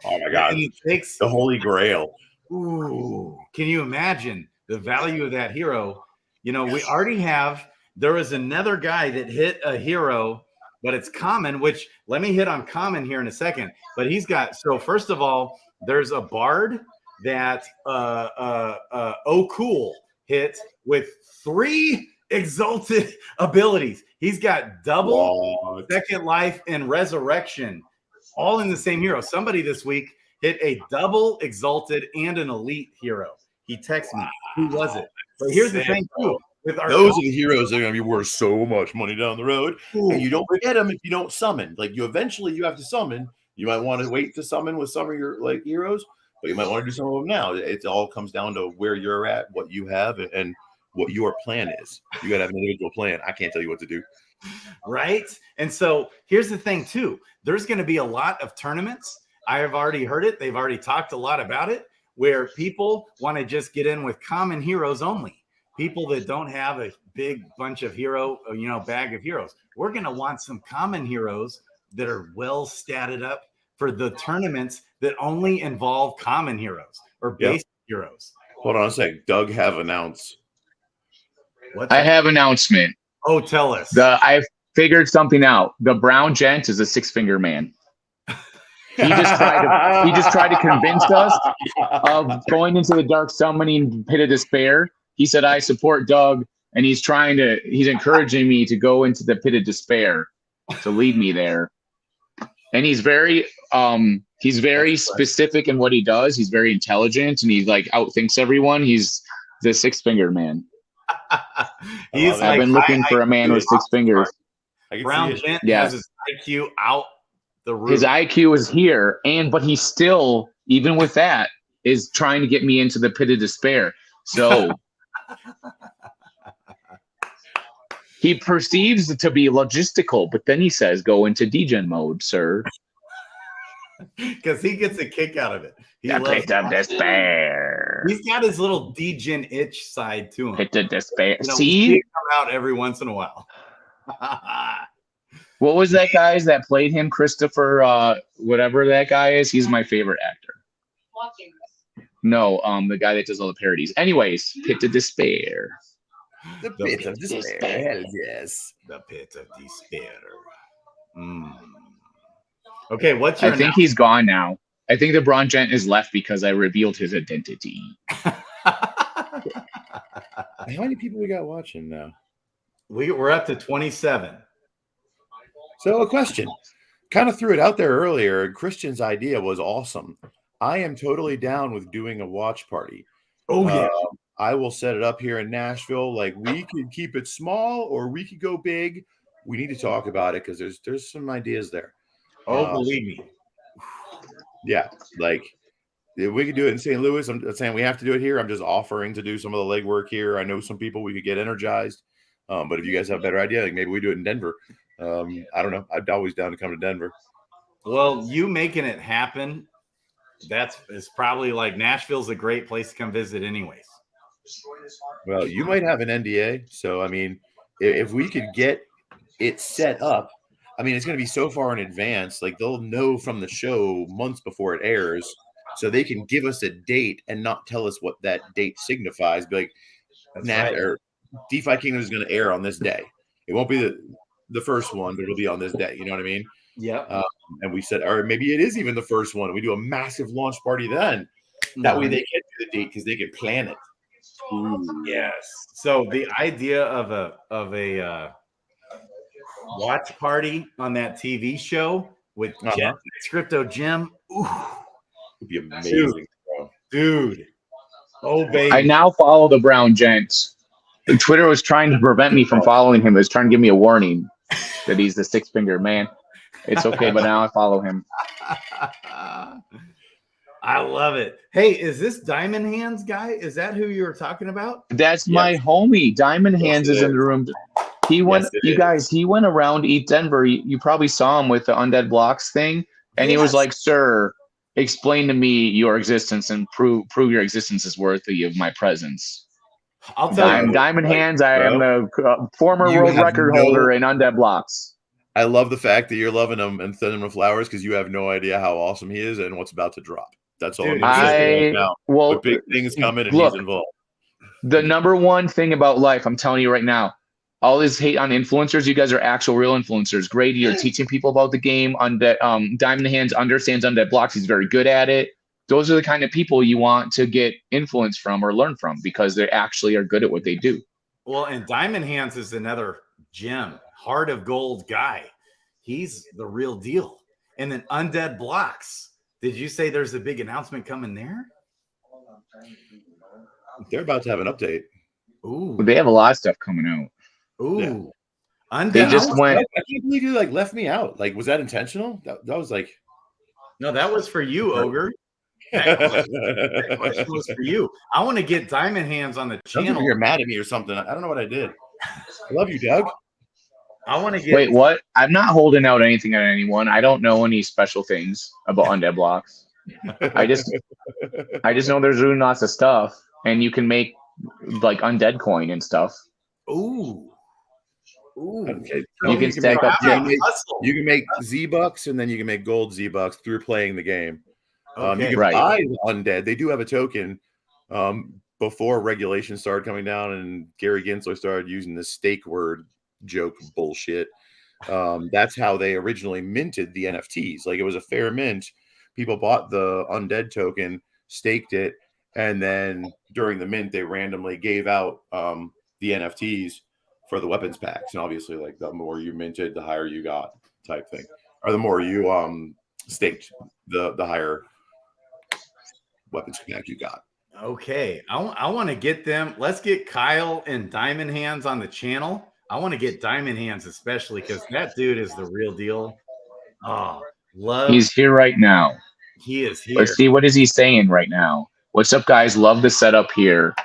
Oh my God. And it takes the Holy Grail. Ooh, can you imagine the value of that hero? You know, we already have, there was another guy that hit a hero, but it's common, which let me hit on common here in a second. But he's got, so first of all, there's a bard that Cool hit with 3 exalted abilities. He's got double second life and resurrection all in the same hero. Somebody this week hit a double exalted and an elite hero. He texted me. Who was it? But here's the thing too. With our those are the heroes that are going to be worth so much money down the road. Ooh. And you don't get them if you don't summon. Like you have to summon. You might want to wait to summon with some of your like heroes, but you might want to do some of them now. It all comes down to where you're at, what you have, and what your plan is. You got to have an individual plan. I can't tell you what to do. Right. And so here's the thing too. There's going to be a lot of tournaments. I have already heard it. They've already talked a lot about it, where people want to just get in with common heroes only. people that don't have a big bunch of bag of heroes. We're going to want some common heroes that are well statted up for the tournaments that only involve common heroes or basic heroes. Hold on a sec. Doug have announced. I have announcement. Oh, tell us. I've figured something out. The brown gent is a 6-finger man. He just tried to convince us of going into the dark summoning pit of despair. He said, I support Doug, and he's encouraging me to go into the pit of despair to lead me there. And he's very specific in what he does. He's very intelligent, and he like outthinks everyone. He's the 6-finger man. I've been looking for a man with 6 fingers. Brown gent has his IQ out the roof. His IQ is here, but he still, even with that, is trying to get me into the pit of despair. So he perceives it to be logistical, but then he says, go into degen mode, sir. Because he gets a kick out of it. The pit of despair. He's got his little degen itch side to him. Pit of despair. You know, See? we come out every once in a while. What was that guy that played him? Christopher, whatever that guy is. He's my favorite actor. No, the guy that does all the parodies. Anyways, Pit of Despair. The pit of despair. Hell yes. The pit of despair. Okay, what's your? I think he's gone now. I think the Bron Gent is left because I revealed his identity. How many people we got watching now? We're up to 27. So a question. Kind of threw it out there earlier. Christian's idea was awesome. I am totally down with doing a watch party. Oh, yeah. I will set it up here in Nashville. Like, we could keep it small or we could go big. We need to talk about it because there's some ideas there. Oh, believe me. Yeah, like if we could do it in St. Louis, I'm not saying we have to do it here. I'm just offering to do some of the legwork here. I know some people we could get energized. But if you guys have a better idea, like maybe we do it in Denver. I don't know. I'm always down to come to Denver. Well, you making it happen, it's probably like Nashville's a great place to come visit anyways. Well, you might have an NDA. So, I mean, if we could get it set up, I mean, it's going to be so far in advance. Like, they'll know from the show months before it airs. So they can give us a date and not tell us what that date signifies. Be like, or DeFi Kingdoms is going to air on this day. It won't be the first one, but it'll be on this day. You know what I mean? Yeah. And we said, or maybe it is even the first one. We do a massive launch party then. That way they get to the date because they can plan it. Ooh, yes. So the idea of a watch party on that TV show with Jett, Crypto Jim. Ooh, would be amazing, dude. Oh, baby. I now follow the Brown Gent. Twitter was trying to prevent me from following him. It was trying to give me a warning that he's the 6-finger man. It's okay, but now I follow him. I love it. Hey, is this Diamond Hands guy? Is that who you were talking about? That's my homie. Diamond Hands is in the room. He went, he went around Eat Denver. You probably saw him with the Undead Blocks thing. And he was like, sir, explain to me your existence and prove your existence is worthy of my presence. I'll tell you. Diamond Hands. I am the former world record holder in Undead Blocks. I love the fact that you're loving him and sending him flowers because you have no idea how awesome he is and what's about to drop. That's all. Dude, Well, big things coming and he's involved. The number one thing about life, I'm telling you right now, all this hate on influencers, you guys are actual real influencers. Grady, you're teaching people about the game. Diamond Hands understands Undead Blocks. He's very good at it. Those are the kind of people you want to get influence from or learn from because they actually are good at what they do. Well, and Diamond Hands is another gem, heart of gold guy. He's the real deal. And then Undead Blocks. Did you say there's a big announcement coming there? They're about to have an update. Ooh. They have a lot of stuff coming out. Ooh. Yeah. Undead. They just went. I can't believe you like left me out. Like, was that intentional? That was like. No, that was for you, Ogre. That question was for you. I want to get Diamond Hands on the channel. You're mad at me or something. I don't know what I did. I love you, Doug. I want to get. Wait, what? I'm not holding out anything on anyone. I don't know any special things about Undead Blocks. I just know there's really lots of stuff, and you can make like undead coin and stuff. Ooh. Okay. You can stack up. You can make Z-Bucks, and then you can make gold Z-Bucks through playing the game. Okay. You can buy the undead. They do have a token. Before regulations started coming down and Gary Gensler started using the stake word joke bullshit. That's how they originally minted the NFTs. Like, it was a fair mint. People bought the undead token, staked it, and then during the mint, they randomly gave out the NFTs for the weapons packs. And obviously, like, the more you minted, the higher you got, type thing. Or the more you staked, the higher weapons pack you got. Okay. I want to get them. Let's get Kyle and Diamond Hands on the channel. I want to get Diamond Hands especially because that dude is the real deal. Oh, love. He's here right now. He is here. Let's see, what is he saying right now? What's up, guys? Love the setup here.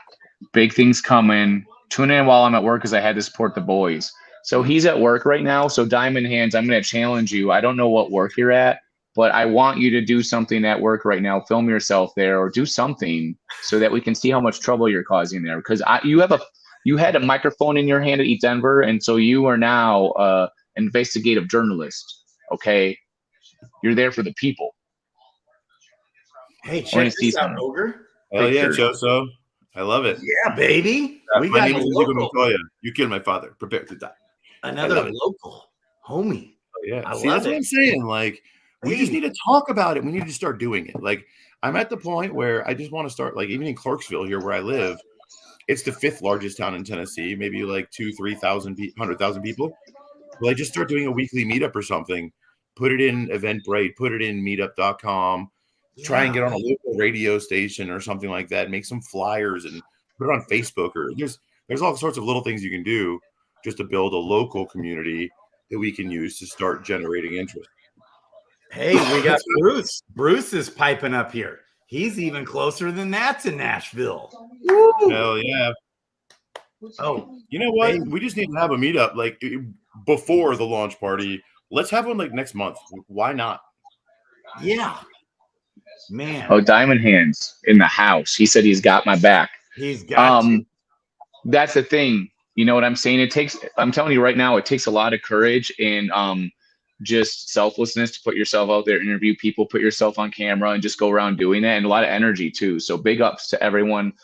Big things coming. Tune in while I'm at work because I had to support the boys. So he's at work right now. So Diamond Hands, I'm going to challenge you. I don't know what work you're at, but I want you to do something at work right now. Film yourself there or do something so that we can see how much trouble you're causing there. Because you had a microphone in your hand at Denver, and so you are now an investigative journalist. Okay, you're there for the people. Hey, check this out, Ogre. Oh yeah, Joso. I love it. Yeah, baby. We got Montoya. You killed my father. Prepare to die. Another local homie. Oh, yeah. That's what I'm saying. Like, we just need to talk about it. We need to start doing it. Like, I'm at the point where I just want to start, like, even in Clarksville here where I live, it's the 5th largest town in Tennessee, maybe like 2,000, 3,000, 100,000 people. Well, I just start doing a weekly meetup or something. Put it in Eventbrite, put it in meetup.com, try and get on a local radio station or something like that, make some flyers and put it on Facebook. Or there's all sorts of little things you can do just to build a local community that we can use to start generating interest. Hey, we got Bruce. Bruce is piping up here. He's even closer than that to Nashville. Woo! Hell yeah. Oh, you know what? We just need to have a meetup like before the launch party. Let's have one like next month. Why not? Yeah. Man. Oh, Diamond Hands in the house. He said he's got my back. He's got you. That's the thing. You know what I'm saying? I'm telling you right now, it takes a lot of courage and just selflessness to put yourself out there, interview people, put yourself on camera and just go around doing that, and a lot of energy too. So big ups to everyone,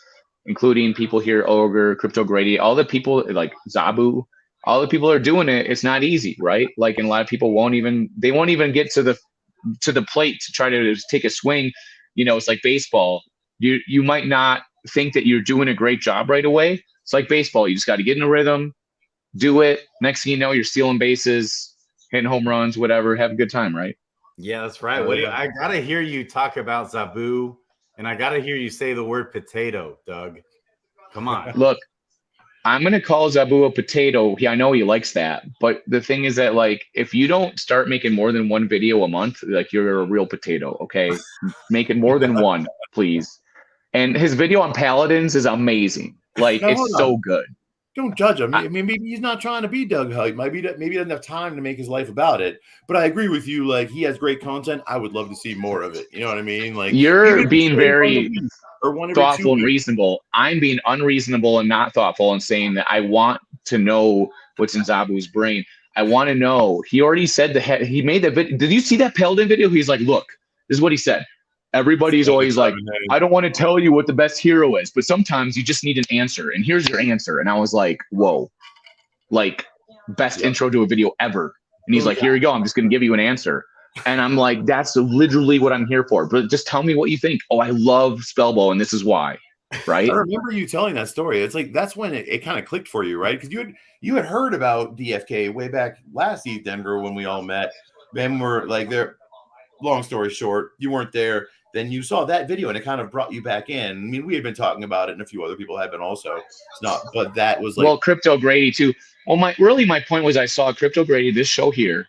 including people here, Ogre, Crypto Grady, all the people like Zabu, all the people are doing it. It's not easy, right? Like, and a lot of people won't even get to the plate to try to take a swing. You know, it's like baseball. You might not think that you're doing a great job right away. It's like baseball. You just got to get in a rhythm, do it. Next thing you know, you're stealing bases, hitting home runs, whatever. Have a good time, right? Yeah, that's right. I gotta hear you talk about Zabu, and I gotta hear you say the word potato, Doug. Come on. Look, I'm gonna call Zabu a potato. I know he likes that, but the thing is that, like, if you don't start making more than one video a month, like, you're a real potato. Okay, make it more than one, please. And his video on Paladins is amazing. Like, it's so good. Don't judge him. I mean, maybe he's not trying to be Doug Hype. Maybe he doesn't have time to make his life about it. But I agree with you. Like, he has great content. I would love to see more of it. You know what I mean? Like, you're being very thoughtful and reasonable. I'm being unreasonable and not thoughtful and saying that I want to know what's in Zabu's brain. I want to know. He already said he made that video. Did you see that Paladin video? He's like, look, this is what he said. Everybody's always like, I don't want to tell you what the best hero is, but sometimes you just need an answer. And here's your answer. And I was like, whoa, like, best intro to a video ever. And he's like, here you go. I'm just going to give you an answer. And I'm like, that's literally what I'm here for. But just tell me what you think. Oh, I love Spellbow, and this is why. Right? I remember you telling that story. It's like, that's when it kind of clicked for you, right? Because you had heard about DFK way back last ETH Denver when we all met. Then we're like, there. Long story short, you weren't there. Then you saw that video and it kind of brought you back in. I mean, we had been talking about it and a few other people had been also. It's not, but that was like, well, Crypto Grady too. Well, my point was I saw Crypto Grady, this show here,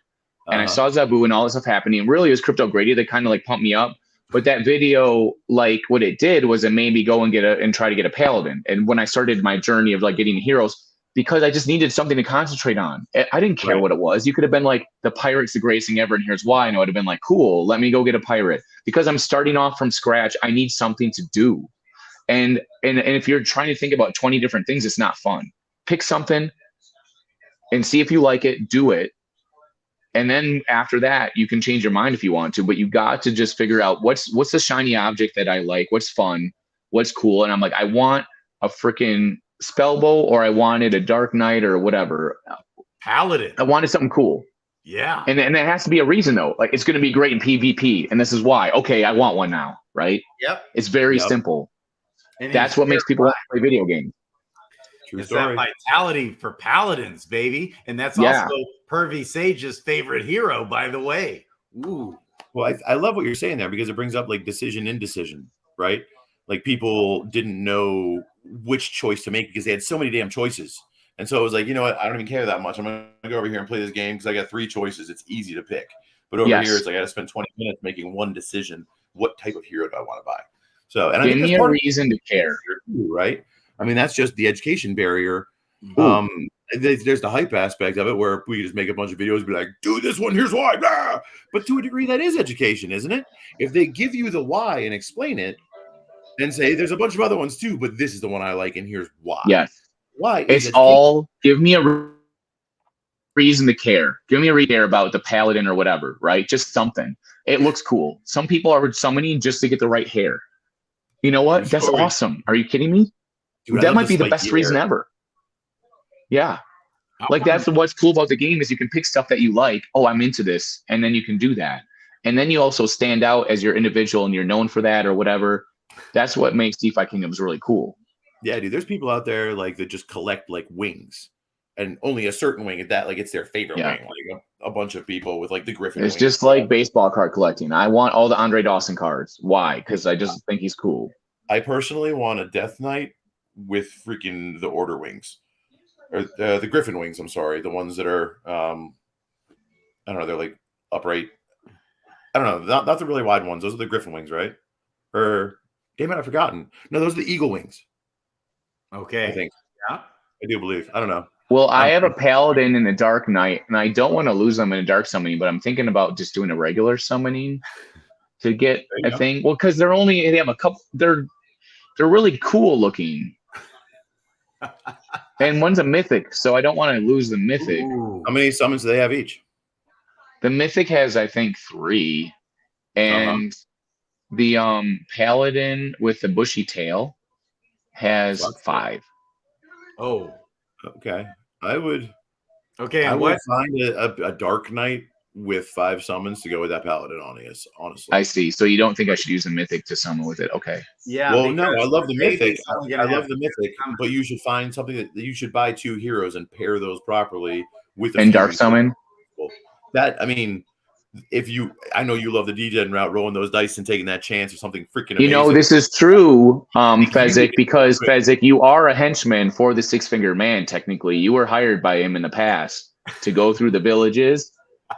and I saw Zabu and all this stuff happening. And really, it was Crypto Grady that kind of like pumped me up. But that video, like, what it did was it made me go and try to get a Paladin. And when I started my journey of like getting heroes, because I just needed something to concentrate on. I didn't care what it was. You could have been like, the pirate's the greatest thing ever, and here's why. And I would have been like, cool, let me go get a pirate. Because I'm starting off from scratch, I need something to do. And if you're trying to think about 20 different things, it's not fun. Pick something and see if you like it, do it. And then after that, you can change your mind if you want to, but you got to just figure out what's the shiny object that I like, what's fun, what's cool. And I'm like, I want a freaking Spellbow, or I wanted a Dark Knight or whatever. Paladin. I wanted something cool. Yeah. And there has to be a reason though. Like it's going to be great in PvP. And this is why. Okay, I want one now, right? Yep. It's very simple. And that's what makes people want to play video games. True it's story. that vitality for paladins, baby. And that's also Pervy Sage's favorite hero, by the way. Ooh. Well, I love what you're saying there because it brings up like decision indecision, right? Like people didn't know which choice to make because they had so many damn choices. And so it was like, you know what? I don't even care that much. I'm going to go over here and play this game because I got 3 choices. It's easy to pick. But over here, it's like I got to spend 20 minutes making one decision. What type of hero do I want to buy? So, and I think give me a reason to care, right? I mean, that's just the education barrier. There's the hype aspect of it where we can just make a bunch of videos and be like, do this one, here's why. Blah. But to a degree, that is education, isn't it? If they give you the why and explain it and say, there's a bunch of other ones too, but this is the one I like, and here's why. Yes. Why? It's all, give me a reason to care. Give me a reason to care about the Paladin or whatever, right? Just something. It looks cool. Some people are summoning just to get the right hair. You know what? That's awesome. Are you kidding me? Dude, that might be the best reason ever. Yeah. Like that's what's cool about the game is you can pick stuff that you like. Oh, I'm into this. And then you can do that. And then you also stand out as your individual and you're known for that or whatever. That's what makes DeFi Kingdoms really cool. Yeah, dude. There's people out there like that just collect like wings and only a certain wing at that. Like it's their favorite wing. Like a bunch of people with like the Griffin. It's just like baseball card collecting. I want all the Andre Dawson cards. Why? Because I just think he's cool. I personally want a Death Knight with freaking the Order wings. Or the Griffin wings, I'm sorry. The ones that are, I don't know, they're like upright. I don't know, not the really wide ones. Those are the Griffin wings, right? Or, damn it, I've forgotten. No, those are the Eagle wings. Okay. I think. Yeah. I do believe. I don't know. Well, I have a Paladin in the Dark Knight, and I don't want to lose them in a Dark Summoning, but I'm thinking about just doing a regular summoning to get a thing. Well, because they have a couple, they're really cool looking. And one's a mythic, so I don't want to lose the mythic. Ooh. How many summons do they have each? The mythic has, I think, 3. And the Paladin with the bushy tail has 5. Oh. Okay. I would find a Dark Knight with 5 summons to go with that Paladin on this, honestly. I see. So you don't think I should use a mythic to summon with it? Okay. Yeah. Well, no, I love the mythic. I love the mythic, but you should find something that you should buy 2 heroes and pair those properly with and Dark Summon. That, I mean, I know you love the D-Gen route, rolling those dice and taking that chance or something freaking amazing. You know, this is true, Fezzik, because Fezzik, you are a henchman for the 6-Finger Man, technically. You were hired by him in the past to go through the villages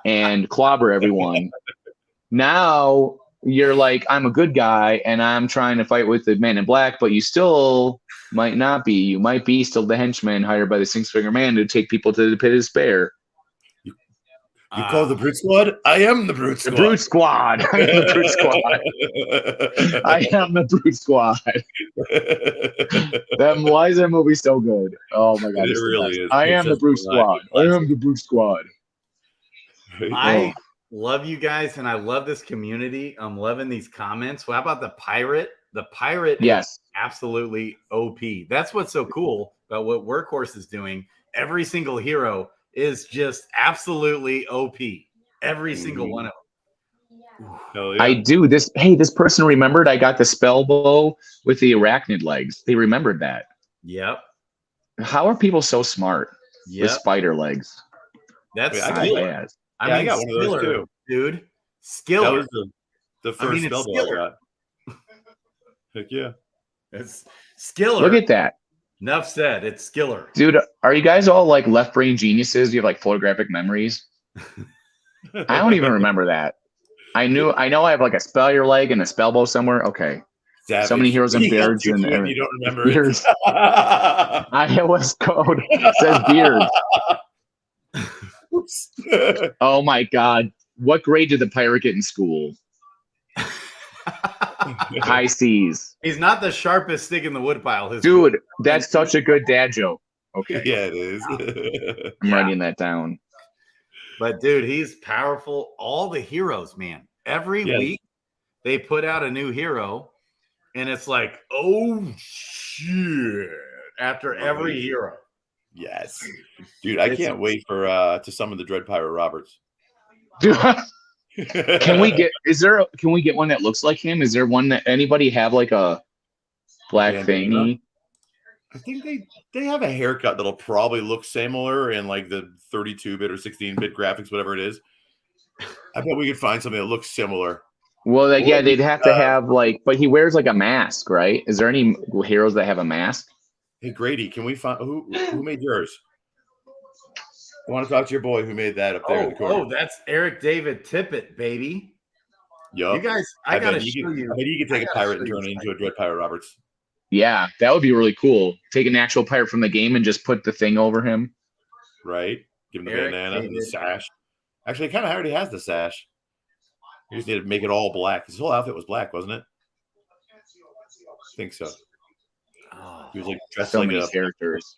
and clobber everyone. Now you're like, I'm a good guy and I'm trying to fight with the Man in Black, but you still might not be. You might be still the henchman hired by the 6-Finger Man to take people to the pit of despair. You call the Brute Squad? I am the Brute Squad. The Brute Squad. I am the Brute Squad. I am the Brute Squad. Why is that movie so good? Oh my god. It really is. I am the Brute Squad. I am the Brute Squad. I love you guys and I love this community. I'm loving these comments. How about the pirate? The pirate is absolutely OP. That's what's so cool about what Workhorse is doing. Every single hero is just absolutely OP. Every single one of them. Yeah. I do this. Hey, this person remembered I got the Spellbow with the arachnid legs. They remembered that. Yep. How are people so smart with spider legs? That's I got one of those too, dude. Skiller. That was the first Spellbow I got. Heck yeah. It's Skiller. Look at that. Enough said. It's Skiller. Dude, are you guys all like left brain geniuses? You have like photographic memories? I don't even remember that. I know I have like a Speller leg and a Spellbow somewhere. Okay. Savage. So many heroes and beards you don't remember beards. iOS code says beards. Oh my god. What grade did the pirate get in school? High seas. He's not the sharpest stick in the woodpile. Dude, that's such a good dad joke. Okay. Yeah, it is. I'm writing that down. But dude, he's powerful. All the heroes, man. Every week they put out a new hero, and it's like, oh shit! After every hero. Yes, dude, I can't wait for to summon the Dread Pirate Roberts. Dude, can we get one that looks like him? Is there one that anybody have like a black thingy? I think they have a haircut that'll probably look similar in like the 32-bit or 16-bit graphics, whatever it is. I bet we could find something that looks similar. Well, like, yeah, they'd have to have like, but he wears like a mask, right? Is there any heroes that have a mask? Hey Grady, can we find who made yours? I want to talk to your boy who made that up there in the corner. Oh, that's Eric David Tippett, baby. Yup. You guys, I gotta show you. I bet you could take a pirate and turn it into a Dread Pirate Roberts. Yeah, that would be really cool. Take an actual pirate from the game and just put the thing over him. Right? Give him the bandana and the sash. Actually, he kind of already has the sash. You just need to make it all black. His whole outfit was black, wasn't it? I think so. Oh, he was like dressed so like many a characters.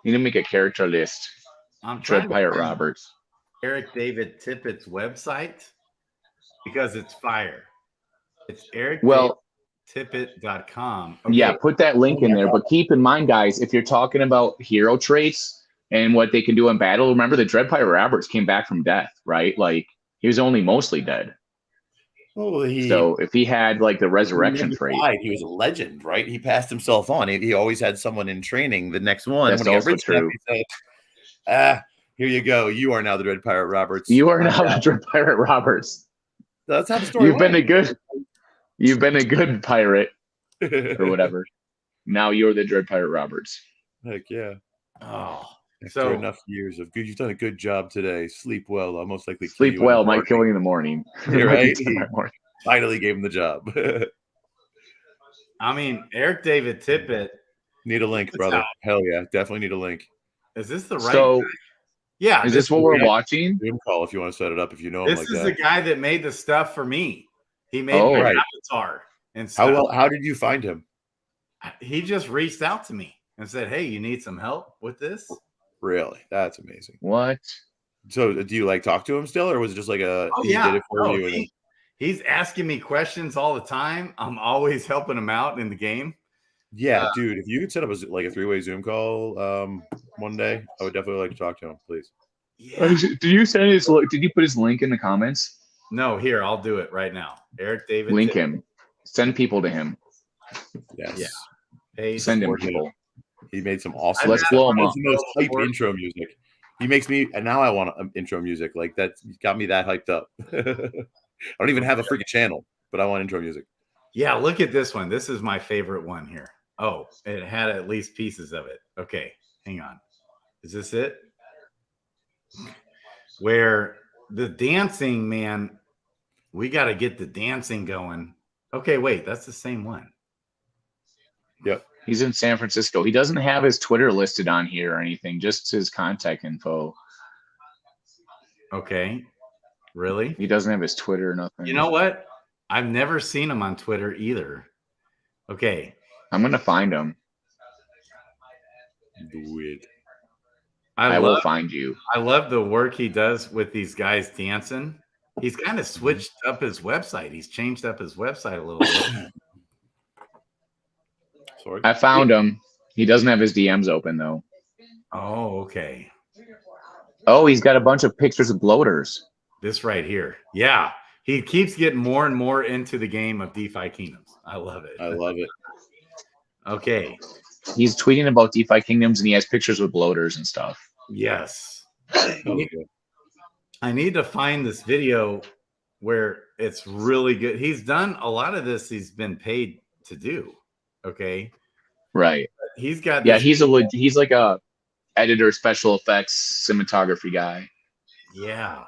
You need to make a character list. I'm Dread Pirate Roberts. Eric David Tippett's website because it's fire. It's erictippett.com. Okay. Yeah, put that link in there. But keep in mind, guys, if you're talking about hero traits and what they can do in battle, remember the Dread Pirate Roberts came back from death, right? Like he was only mostly dead. Oh, so if he had like the resurrection trait, he was a legend, right? He passed himself on. He always had someone in training. The next one, that's also true. He said, here you go. You are now the Dread Pirate Roberts. You are now the Dread Pirate Roberts. That's how the story went. You've been a good pirate or whatever. Now you're the Dread Pirate Roberts. Heck yeah. Oh, after enough years of good, you've done a good job today. Sleep well. I'll most likely sleep well. Might kill you in the morning. You're right. Finally gave him the job. I mean, Eric David Tippett. Need a link, brother. Hell yeah. Definitely need a link. Is this the right guy? Yeah. Is this what we're watching? Zoom call if you want to set it up if you know him this like is that. the guy that made the stuff for me. He made my avatar and stuff. How did you find him? He just reached out to me and said, hey, you need some help with this? Really? That's amazing. What? So do you like talk to him still, or was it just like he did it for you? He's asking me questions all the time. I'm always helping him out in the game. Yeah, dude, if you could set up a 3-way Zoom call one day, I would definitely like to talk to him, please. Yeah. Did you send his? Did you put his link in the comments? No, here, I'll do it right now. Eric David. Link him. Send people to him. Yes. Yeah. Hey, send him people. He made some awesome. Let's blow him up. The most hype intro music. He makes me, and now I want intro music. Like that got me that hyped up. I don't even have a freaking channel, but I want intro music. Yeah, look at this one. This is my favorite one here. Oh, it had at least pieces of it. Okay, hang on. Is this it? Where the dancing, man, we got to get the dancing going. Okay, wait, that's the same one. Yep. He's in San Francisco. He doesn't have his Twitter listed on here or anything, just his contact info. Okay. Really? He doesn't have his Twitter or nothing. You know what? I've never seen him on Twitter either. Okay. I'm going to find him. Do it. I will find you. I love the work he does with these guys dancing. He's kind of switched up his website. He's changed up his website a little bit. Sorry. I found him. He doesn't have his DMs open, though. Oh, okay. Oh, he's got a bunch of pictures of bloaters. This right here. Yeah. He keeps getting more and more into the game of DeFi Kingdoms. I love it. I love it. Okay. He's tweeting about DeFi Kingdoms, and he has pictures with bloaters and stuff. Yes. I need to find this video where it's really good. He's done a lot of this. He's been paid to do. Okay. Right. He's got. Yeah, he's like a editor, special effects, cinematography guy. Yeah.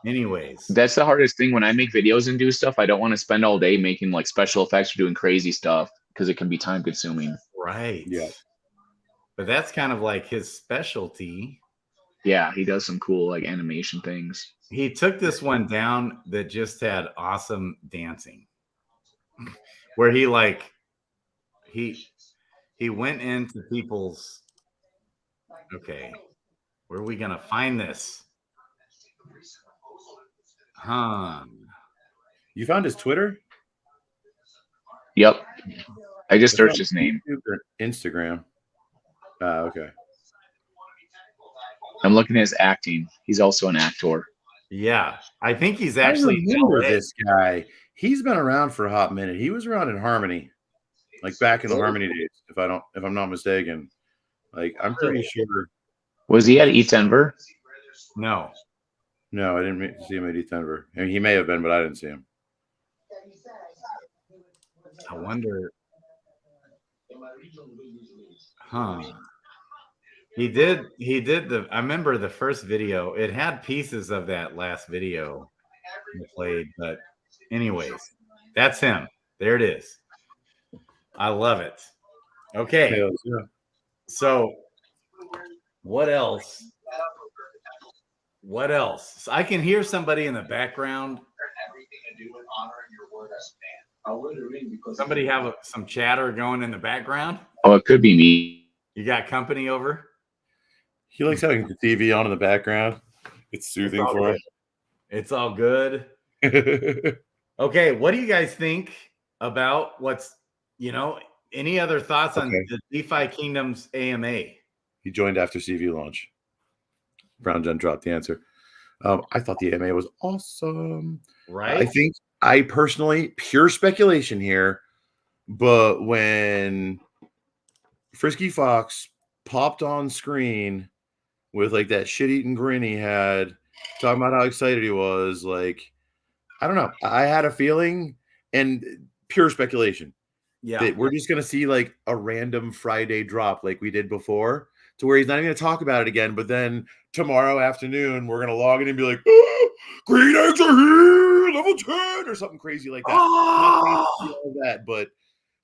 Anyways, that's the hardest thing when I make videos and do stuff. I don't want to spend all day making like special effects or doing crazy stuff because it can be time consuming. Right. Yeah. But that's kind of like his specialty. Yeah, he does some cool like animation things. He took this one down that just had awesome dancing, where he like he went into people's. Okay, where are we gonna find this? Huh? You found his Twitter? Yep. I just That's searched not his name. YouTube or Instagram. Okay. I'm looking at his acting. He's also an actor. Yeah, I think he's actually. I remember this guy. He's been around for a hot minute. He was around in Harmony, like back in the Harmony days. If I'm not mistaken, like I'm pretty sure. Was he at eTenver? No. No, I didn't see him at eTenver. I mean, he may have been, but I didn't see him. I wonder. Huh. He did I remember the first video. It had pieces of that last video he played, but anyways, that's him. There it is. I love it. Okay. Yeah. So what else? What else? So I can hear somebody in the background. Somebody have some chatter going in the background. Oh, it could be me. You got company over? He likes having the TV on in the background. It's soothing for him. It's all good. Okay, what do you guys think about what's, any other thoughts on the DeFi Kingdoms AMA? He joined after CV launch. Brown Jen dropped the answer. I thought the AMA was awesome. Right? I think I personally, pure speculation here, but when Frisky Fox popped on screen with like that shit-eating grin he had, talking about how excited he was, like, I don't know. I had a feeling, and pure speculation, that we're just going to see like a random Friday drop like we did before, to where he's not even going to talk about it again. But then tomorrow afternoon, we're going to log in and be like, oh, green eggs are here, level 10, or something crazy like that. All that, but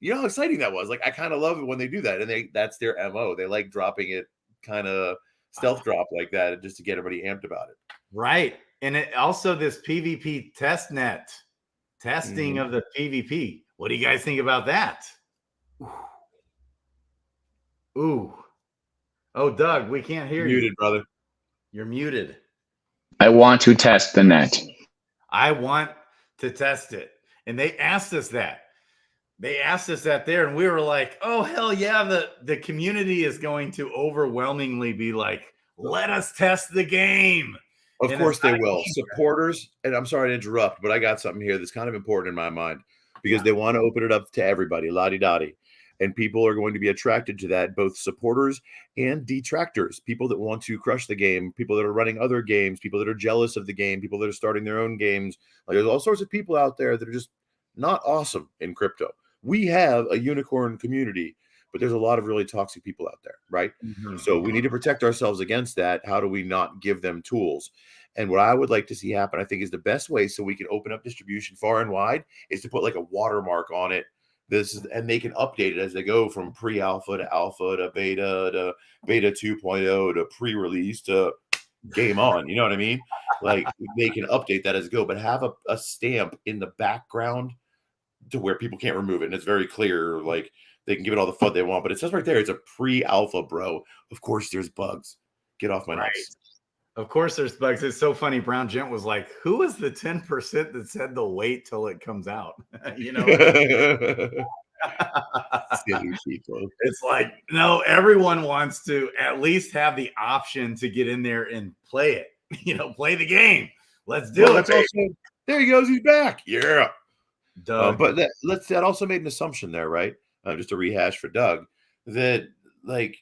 you know how exciting that was. Like, I kind of love it when they do that, and that's their MO. They like dropping it kind of stealth drop like that, just to get everybody amped about it. Right. And it also this PvP testing of the PvP. What do you guys think about that? Ooh. Oh, Doug, we can't hear you. Muted, brother. You're muted. I want to test the net. I want to test it. And they asked us that. They asked us that there, and we were like, oh, hell yeah, the community is going to overwhelmingly be like, let us test the game. Of course they will. Supporters, and I'm sorry to interrupt, but I got something here that's kind of important in my mind, because they want to open it up to everybody, la-di-da-di. And people are going to be attracted to that, both supporters and detractors, people that want to crush the game, people that are running other games, people that are jealous of the game, people that are starting their own games. Like, there's all sorts of people out there that are just not awesome in crypto. We have a unicorn community, but there's a lot of really toxic people out there, right? So we need to protect ourselves against that. How do we not give them tools? And what I would like to see happen, I think, is the best way so we can open up distribution far and wide, is to put like a watermark on it. And they can update it as they go from pre-alpha to alpha to beta 2.0 to pre-release to game on. You know what I mean? Like, they can update that as they go, but have a stamp in the background to where people can't remove it. And it's very clear, like, they can give it all the fun they want, but it says right there, it's a pre-alpha, bro. Of course there's bugs. Get off my nuts. Of course there's bugs. It's so funny. Brown Gent was like, who was the 10% that said they'll wait till it comes out? You know? It's like, no, everyone wants to at least have the option to get in there and play it. Play the game. Let's do it. There he goes. He's back. Yeah. Doug. But that also made an assumption there, right? Just to rehash for Doug, that like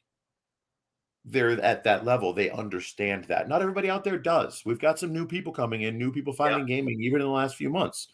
they're at that level, they understand that. Not everybody out there does. We've got some new people coming in, new people finding gaming, even in the last few months,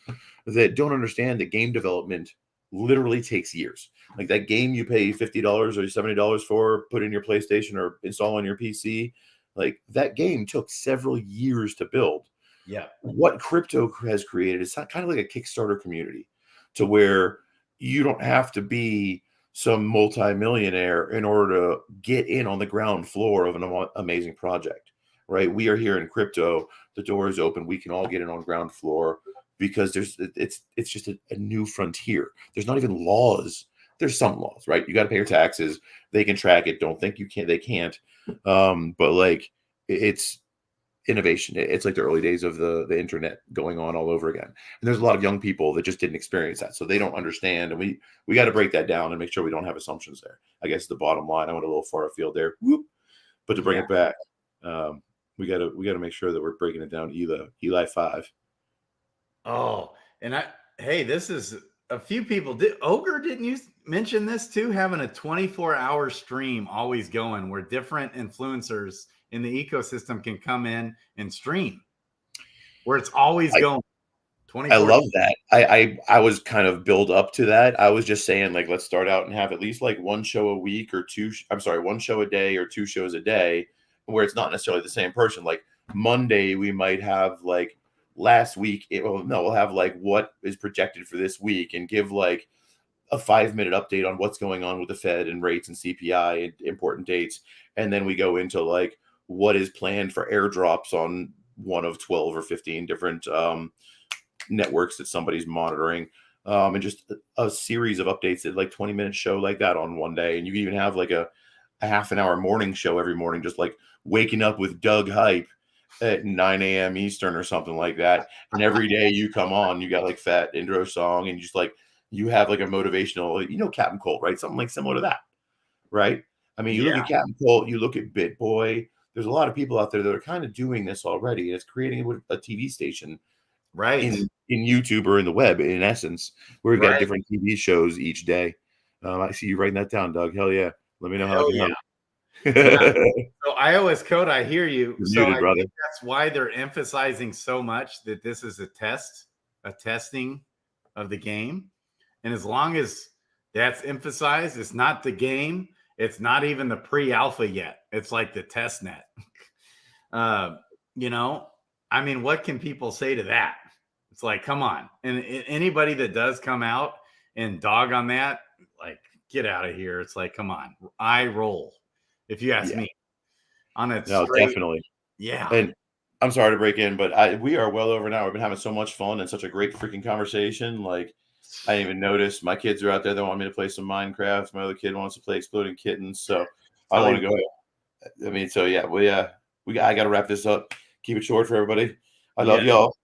that don't understand that game development literally takes years. Like, that game you pay $50 or $70 for, put in your PlayStation or install on your PC, like, that game took several years to build. Yeah. What crypto has created is kind of like a Kickstarter community, to where you don't have to be some multimillionaire in order to get in on the ground floor of an amazing project. right? We are here in crypto. The door is open. We can all get in on ground floor because it's just a new frontier. There's not even laws. There's some laws, right? You got to pay your taxes. They can track it. Don't think you can't. They can't. But like it's innovation. It's like the early days of the internet going on all over again. And there's a lot of young people that just didn't experience that, so they don't understand. And we got to break that down and make sure we don't have assumptions there. I guess the bottom line. I went a little far afield there. Whoop. But to bring it back, we gotta make sure that we're breaking it down. Eli 5. Oh, and hey, this is a few people. Ogre, didn't you mention this too? Having a 24-hour stream always going where different influencers in the ecosystem can come in and stream, where it's always going. 24. I love that. I was kind of build up to that. I was just saying, like, let's start out and have at least like one show a week or two. I'm sorry, one show a day or 2 shows a day, where it's not necessarily the same person. Like Monday, we might have like last week. We'll have like what is projected for this week and give like a 5-minute update on what's going on with the Fed and rates and CPI and important dates. And then we go into like what is planned for airdrops on one of 12 or 15 different networks that somebody's monitoring. And just a series of updates at like 20-minute show like that on one day. And you even have like a half an hour morning show every morning, just like waking up with Doug Hype at 9 a.m. Eastern or something like that. And every day you come on, you got like Fat intro song and just like, you have like a motivational, Captain Colt, right? Something like similar to that, right? I mean, you look at Captain Colt, you look at BitBoy. There's a lot of people out there that are kind of doing this already. And it's creating a TV station, right? In YouTube or in the web, in essence, where we've got different TV shows each day. I see you writing that down, Doug. Hell yeah. Let me know how I can help. So iOS code, I hear you. You're so muted, brother. think that's why they're emphasizing so much that this is a testing of the game. And as long as that's emphasized, it's not the game. It's not even the pre-alpha yet. It's like the test net. I mean, what can people say to that? It's like, come on. And anybody that does come out and dog on that, like, get out of here. It's like, come on. I roll, if you ask me. On it. No, definitely. Yeah. And I'm sorry to break in, but we are well over an hour. We've been having so much fun and such a great freaking conversation. Like, I didn't even notice. My kids are out there. They want me to play some Minecraft. My other kid wants to play Exploding Kittens. So I want to go. I mean, so yeah, I got to wrap this up. Keep it short for everybody. I love y'all.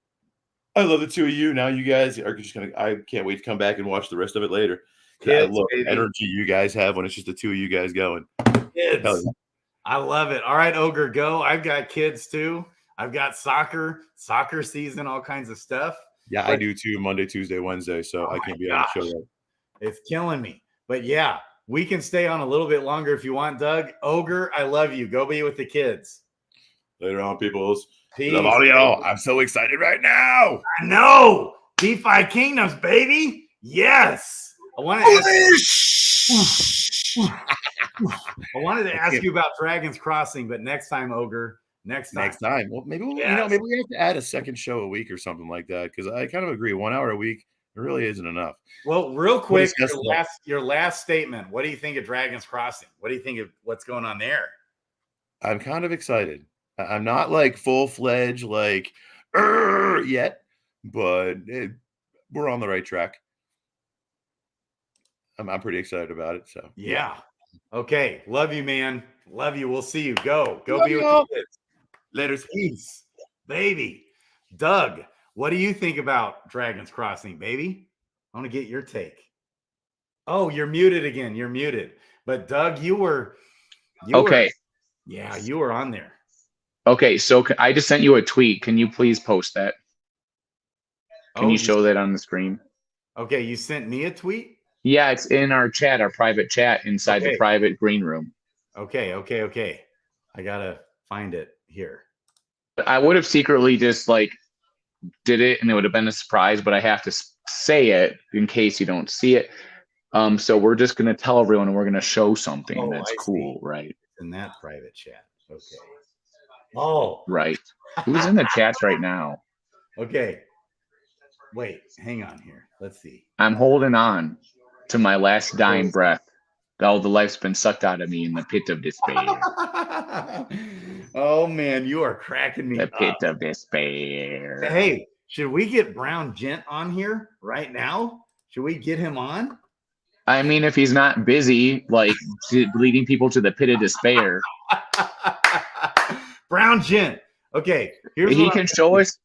I love the two of you. Now you guys are just I can't wait to come back and watch the rest of it later. I love the energy you guys have when it's just the two of you guys going. Kids. I love it. All right, Ogre, go. I've got kids too. I've got soccer season, all kinds of stuff. Yeah, I do too. Monday, Tuesday, Wednesday. So I can't be on the show yet. It's killing me. But yeah, we can stay on a little bit longer if you want, Doug. Ogre, I love you. Go be with the kids. Later on, peoples. Peace. Love all y'all. I'm so excited right now. I know. DeFi Kingdoms, baby. Yes. I wanted to ask you about Dragon's Crossing, but next time, Ogre. Next time. Well, maybe maybe we have to add a second show a week or something like that, because I kind of agree. 1 hour a week, it really isn't enough. Well, real quick, your last statement. What do you think of Dragon's Crossing? What do you think of what's going on there? I'm kind of excited. I'm not like full-fledged yet, but we're on the right track. I'm pretty excited about it. So yeah. Okay. Love you, man. Love you. We'll see you. Go Love be with y'all. the kids. Later. Peace, baby. Doug, what do you think about Dragon's Crossing, baby? I want to get your take. Oh, you're muted again. You're muted. But Doug, you were okay. You were on there. Okay, so I just sent you a tweet. Can you please post that? Can you show that on the screen? Okay, you sent me a tweet? Yeah, it's in our chat, our private chat inside the private green room. Okay. I gotta find it here. I would have secretly just did it, and it would have been a surprise, but I have to say it in case you don't see it. So we're just gonna tell everyone, and we're gonna show something that's cool, right? In that private chat. Okay. Oh, right. Who's in the chats right now? Okay. Wait, hang on here. Let's see. I'm holding on to my last dying breath. All the life's been sucked out of me in the pit of despair. Oh man, you are cracking me The up. pit of despair. Hey, should we get Brown Gent on here right now? Should we get him on? I mean, if he's not busy, like leading people to the pit of despair, Brown Gent. Okay, here's he what can show us.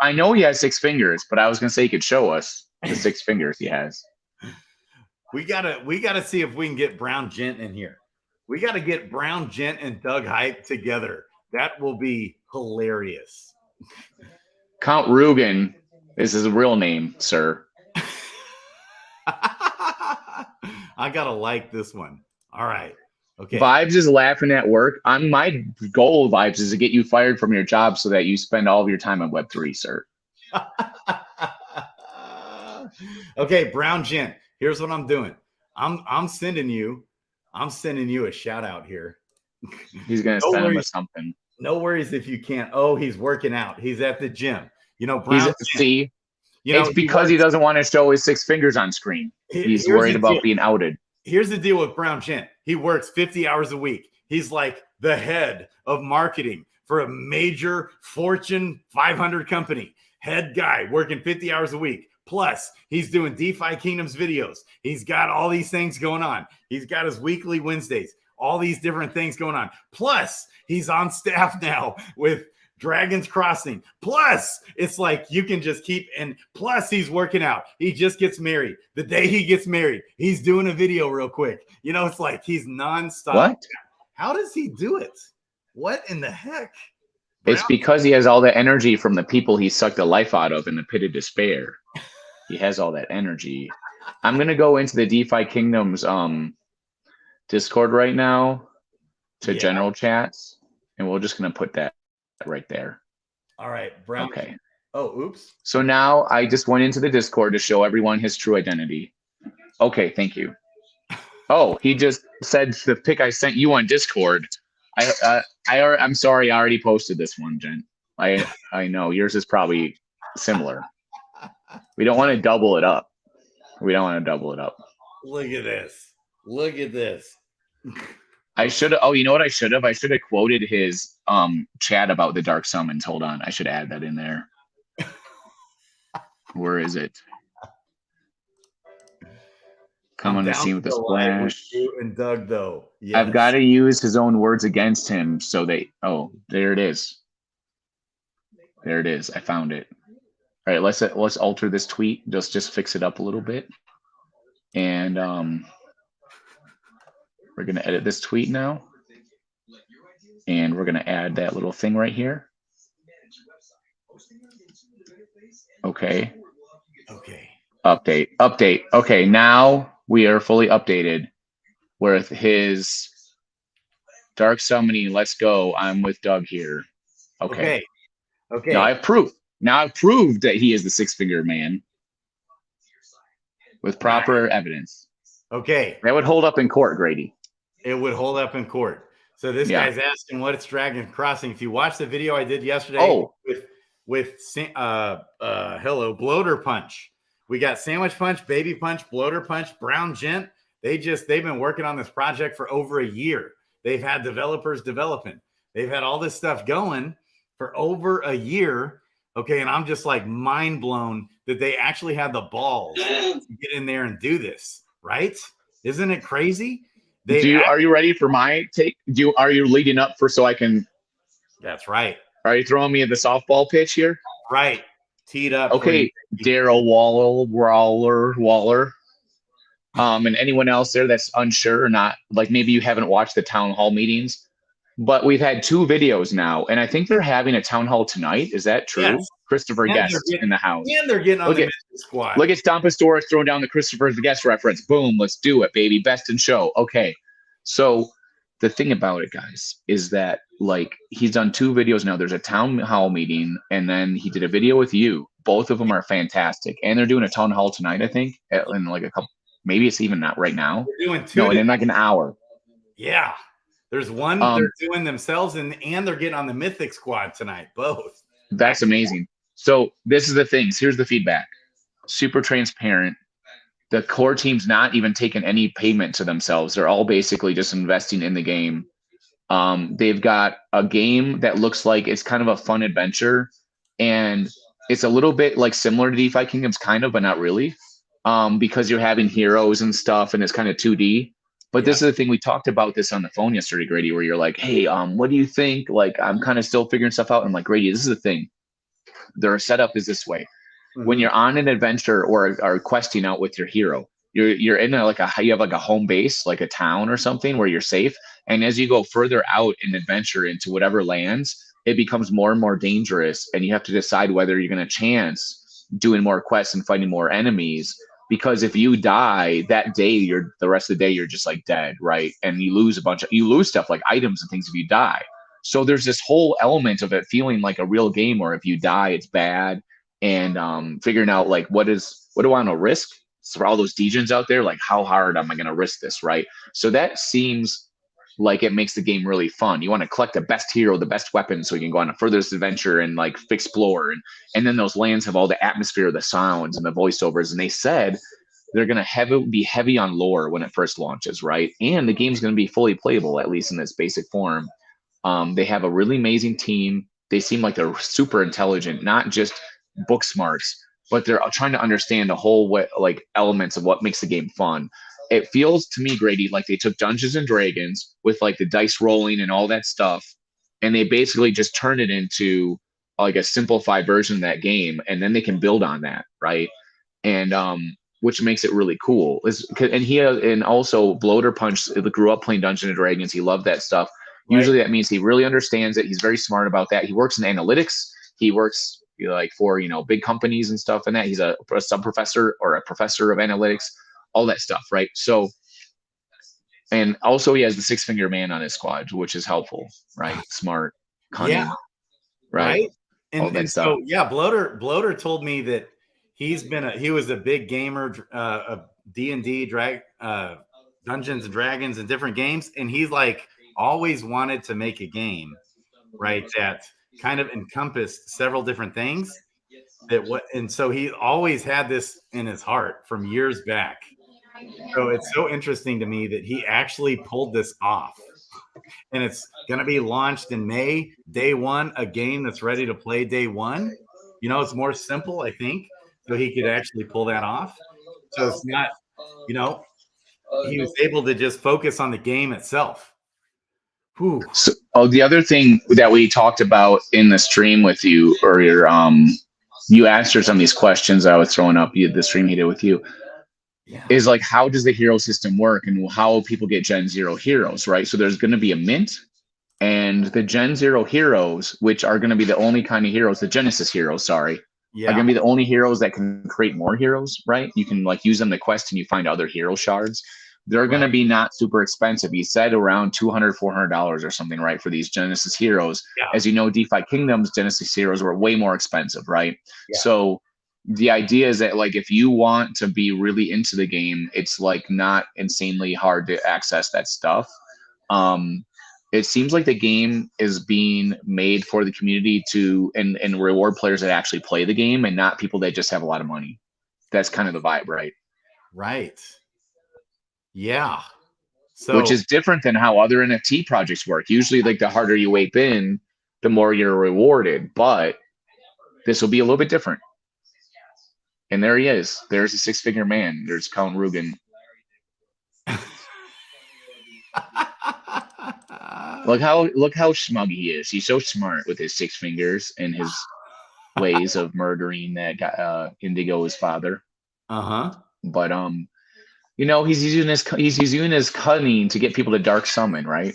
I know he has 6 fingers, but I was gonna say he could show us the 6 fingers he has. we gotta see if we can get Brown Gent in here. We gotta get Brown Gent and Doug Hype together. That will be hilarious. Count Rugen is his real name, sir. I gotta like this one. All right. Okay. Vibes is laughing at work. My goal, Vibes, is to get you fired from your job so that you spend all of your time on Web3, sir. Okay, Brown Gent. Here's what I'm doing. I'm sending you a shout out here. He's gonna send him something. No worries if you can't. Oh, he's working out. He's at the gym. You know, Brown Gent, See, it's because he doesn't want to show his 6 fingers on screen. He's worried about being outed. Here's the deal with Brown Gent. He works 50 hours a week. He's like the head of marketing for a major Fortune 500 company. Head guy working 50 hours a week. Plus, he's doing DeFi Kingdoms videos. He's got all these things going on. He's got his weekly Wednesdays, all these different things going on. Plus, he's on staff now with Dragons Crossing. Plus, it's like you can just keep, and plus he's working out. He just gets married. The day he gets married, he's doing a video real quick. You know, it's like he's nonstop. What? How does he do it? What in the heck? It's because he has all the energy from the people he sucked the life out of in the pit of despair. He has all that energy. I'm gonna go into the DeFi Kingdoms Discord right now to general chats, and we're just gonna put that right there. All right, Brown. Okay. Oh, oops. So now I just went into the Discord to show everyone his true identity. Okay, thank you. Oh, he just said the pic I sent you on Discord. I'm sorry, I already posted this one, Jen. I know yours is probably similar. We don't want to double it up. Look at this. Look at this. I should have. Oh, you know what I should have? I should have quoted his chat about the dark summons. Hold on, I should add that in there. Where is it? Come on the scene with the splash. And Doug, though. Yes. I've got to use his own words against him, so they. Oh, there it is. There it is. I found it. All right, let's alter this tweet. Just fix it up a little bit, and we're gonna edit this tweet now, and we're gonna add that little thing right here. Okay. Okay. Update. Okay, now we are fully updated with his dark summoning. Let's go. I'm with Doug here. Okay. Now I have proof. Now I've proved that he is the 6-finger man with proper evidence. Okay. That would hold up in court, Grady. It would hold up in court. So this guy's asking what it's Dragon Crossing. If you watch the video I did yesterday with hello, Bloater Punch. We got Sandwich Punch, Baby Punch, Bloater Punch, Brown Gent. They've been working on this project for over a year. They've had developers developing. They've had all this stuff going for over a year. Okay, and I'm just like mind blown that they actually had the balls to get in there and do this, right? Isn't it crazy? Are you ready for my take? Are you leading up for so I can? That's right. Are you throwing me the softball pitch here? Right. Teed up. Okay, Daryl Waller. And anyone else there that's unsure or not, like maybe you haven't watched the town hall meetings, but we've had 2 videos now, and I think they're having a town hall tonight. Is that true? Yes. Christopher Guest in the house. And they're getting on the squad. Look at Stompastoric throwing down the Christopher Guest reference. Boom, let's do it, baby. Best in show. Okay. So the thing about it, guys, is that like he's done 2 videos now. There's a town hall meeting, and then he did a video with you. Both of them are fantastic. And they're doing a town hall tonight, I think, in like a couple, maybe it's even not right now. They're doing 2. No, in like an hour. Yeah. There's one they're doing themselves, and they're getting on the Mythic squad tonight, both. That's amazing. So this is the things. Here's the feedback. Super transparent. The core team's not even taking any payment to themselves. They're all basically just investing in the game. They've got a game that looks like it's kind of a fun adventure, and it's a little bit like similar to DeFi Kingdoms, kind of, but not really, because you're having heroes and stuff, and it's kind of 2D. But this is the thing, we talked about this on the phone yesterday, Grady, where you're like, hey, what do you think? Like, I'm kind of still figuring stuff out. I'm like, Grady, this is the thing. Their setup is this way. When you're on an adventure or questing out with your hero, you're in you have like a home base, like a town or something where you're safe. And as you go further out in adventure into whatever lands, it becomes more and more dangerous. And you have to decide whether you're going to chance doing more quests and fighting more enemies. Because if you die that day, the rest of the day, you're just like dead, right? And you lose stuff like items and things if you die. So there's this whole element of it feeling like a real game, or if you die, it's bad. And figuring out like what do I want to risk? So for all those degens out there, like how hard am I going to risk this, right? So that seems like it makes the game really fun. You want to collect the best hero, the best weapon, so you can go on a furthest adventure and like explore. And then those lands have all the atmosphere, the sounds, and the voiceovers. And they said they're going to be heavy on lore when it first launches, right? And the game's going to be fully playable, at least in its basic form. They have a really amazing team. They seem like they're super intelligent, not just book smarts, but they're trying to understand the whole elements of what makes the game fun. It feels to me, Grady, like they took Dungeons and Dragons with like the dice rolling and all that stuff, and they basically just turned it into like a simplified version of that game, and then they can build on that, right? And which makes it really cool. And also Bloater Punch grew up playing Dungeons and Dragons. He loved that stuff. Right. Usually that means he really understands it. He's very smart about that. He works in analytics. He works like for big companies and stuff, and that he's a sub professor or a professor of analytics, all that stuff, right? So, and also he has the 6-finger man on his squad, which is helpful, right? Smart, cunning, right? And so Bloater told me that he was a big gamer of D&D, Dungeons and Dragons and different games, and he's like always wanted to make a game, right, that kind of encompassed several different things and so he always had this in his heart from years back. So it's so interesting to me that he actually pulled this off, and it's going to be launched in May, day one, a game that's ready to play day one. It's more simple, I think, so he could actually pull that off. So it's not, he was able to just focus on the game itself. So, the other thing that we talked about in the stream with you earlier, you asked her some of these questions I was throwing up, the stream he did with you, is like, how does the hero system work and how people get Gen 0 heroes, right? So there's going to be a mint, and the Gen 0 heroes, which are going to be the only kind of heroes, the Genesis heroes, are going to be the only heroes that can create more heroes, right? You can like use them to quest and you find other hero shards. They're going to be not super expensive. He said around $200, $400 or something, right, for these Genesis heroes. Yeah. As you know, DeFi Kingdoms Genesis heroes were way more expensive, right? Yeah. So the idea is that like if you want to be really into the game, it's like not insanely hard to access that stuff. It seems like the game is being made for the community and reward players that actually play the game and not people that just have a lot of money. That's kind of the vibe, right? Right. Yeah. So, which is different than how other NFT projects work. Usually, like the harder you ape in, the more you're rewarded. But this will be a little bit different. And there he is. There's a 6-figure man. There's Colin Rugen. Look how smug he is. He's so smart with his 6 fingers and his ways of murdering that guy, Indigo's father. But he's using his cunning to get people to dark summon, right?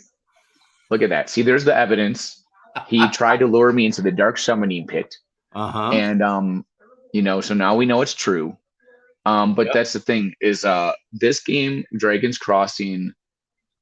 Look at that. See, there's the evidence. He tried to lure me into the dark summoning pit. And so now we know it's true. But that's the thing is this game, Dragon's Crossing,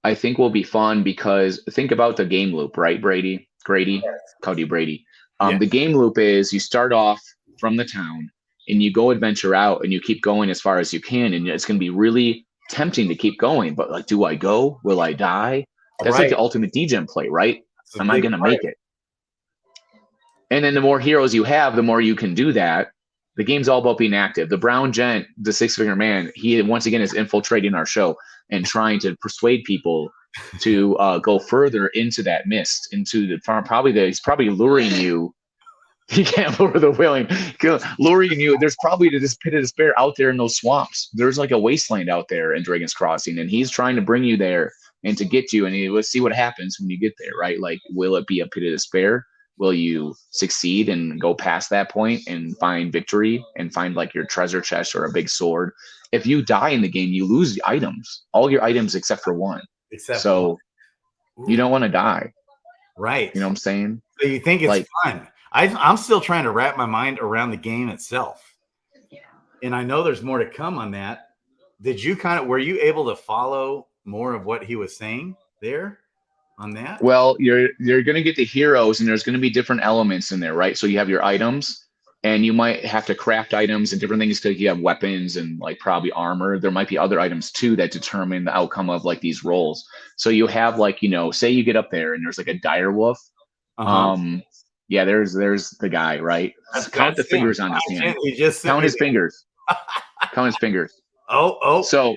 I think will be fun because think about the game loop, right, Brady? Grady? Cody Brady. The game loop is you start off from the town and you go adventure out and you keep going as far as you can. And it's going to be really tempting to keep going. But like, do I go? Will I die? That's like the ultimate degen play, right? Am I going to make it? And then the more heroes you have, the more you can do that. The game's all about being active. The brown gent, the six-figure man, he once again is infiltrating our show and trying to persuade people to go further into that mist, into the farm. He's probably luring you. He can't lure the willing, luring you. There's probably this pit of despair out there in those swamps. There's like a wasteland out there in Dragon's Crossing, and he's trying to bring you there and to get you. And let's see what happens when you get there, right? Like, will it be a pit of despair? Will you succeed and go past that point and find victory and find like your treasure chest or a big sword? If you die in the game, you lose the items, all your items except for one. So you don't want to die. Right. You know what I'm saying? So you think it's like, fun. I'm still trying to wrap my mind around the game itself. And I know there's more to come on that. Were you able to follow more of what he was saying there on that? Well, you're going to get the heroes, and there's going to be different elements in there, right? So you have your items, and you might have to craft items and different things because you have weapons and like probably armor. There might be other items too that determine the outcome of like these roles. So you have like, say you get up there and there's like a dire wolf. Yeah, there's the guy, right? Count the fingers on his hand. Count his fingers. Count his fingers. Oh. So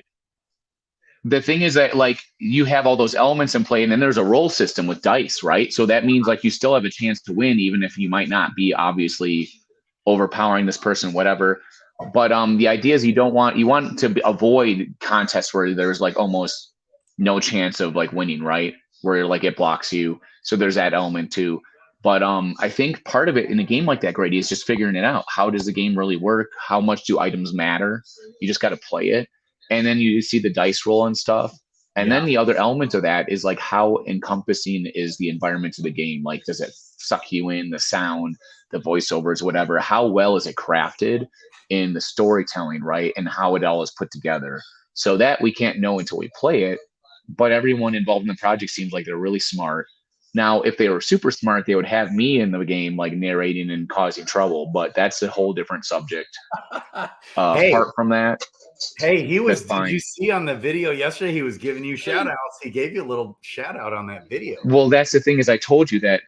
the thing is that like you have all those elements in play, and then there's a roll system with dice, right? So that means like you still have a chance to win, even if you might not be obviously overpowering this person, whatever. But the idea is you want to avoid contests where there's like almost no chance of like winning, right? Where like it blocks you. So there's that element too. But I think part of it in a game like that, Grady, is just figuring it out. How does the game really work? How much do items matter? You just got to play it. And then you see the dice roll and stuff. And then the other element of that is like how encompassing is the environment of the game? Like, does it suck you in, the sound, the voiceovers, whatever? How well is it crafted in the storytelling, right? And how it all is put together. So that we can't know until we play it. But everyone involved in the project seems like they're really smart. Now, if they were super smart, they would have me in the game, like narrating and causing trouble. But that's a whole different subject. Apart from that, hey, did you see on the video yesterday? He was giving you shout outs. He gave you a little shout out on that video. Well, that's the thing is I told you that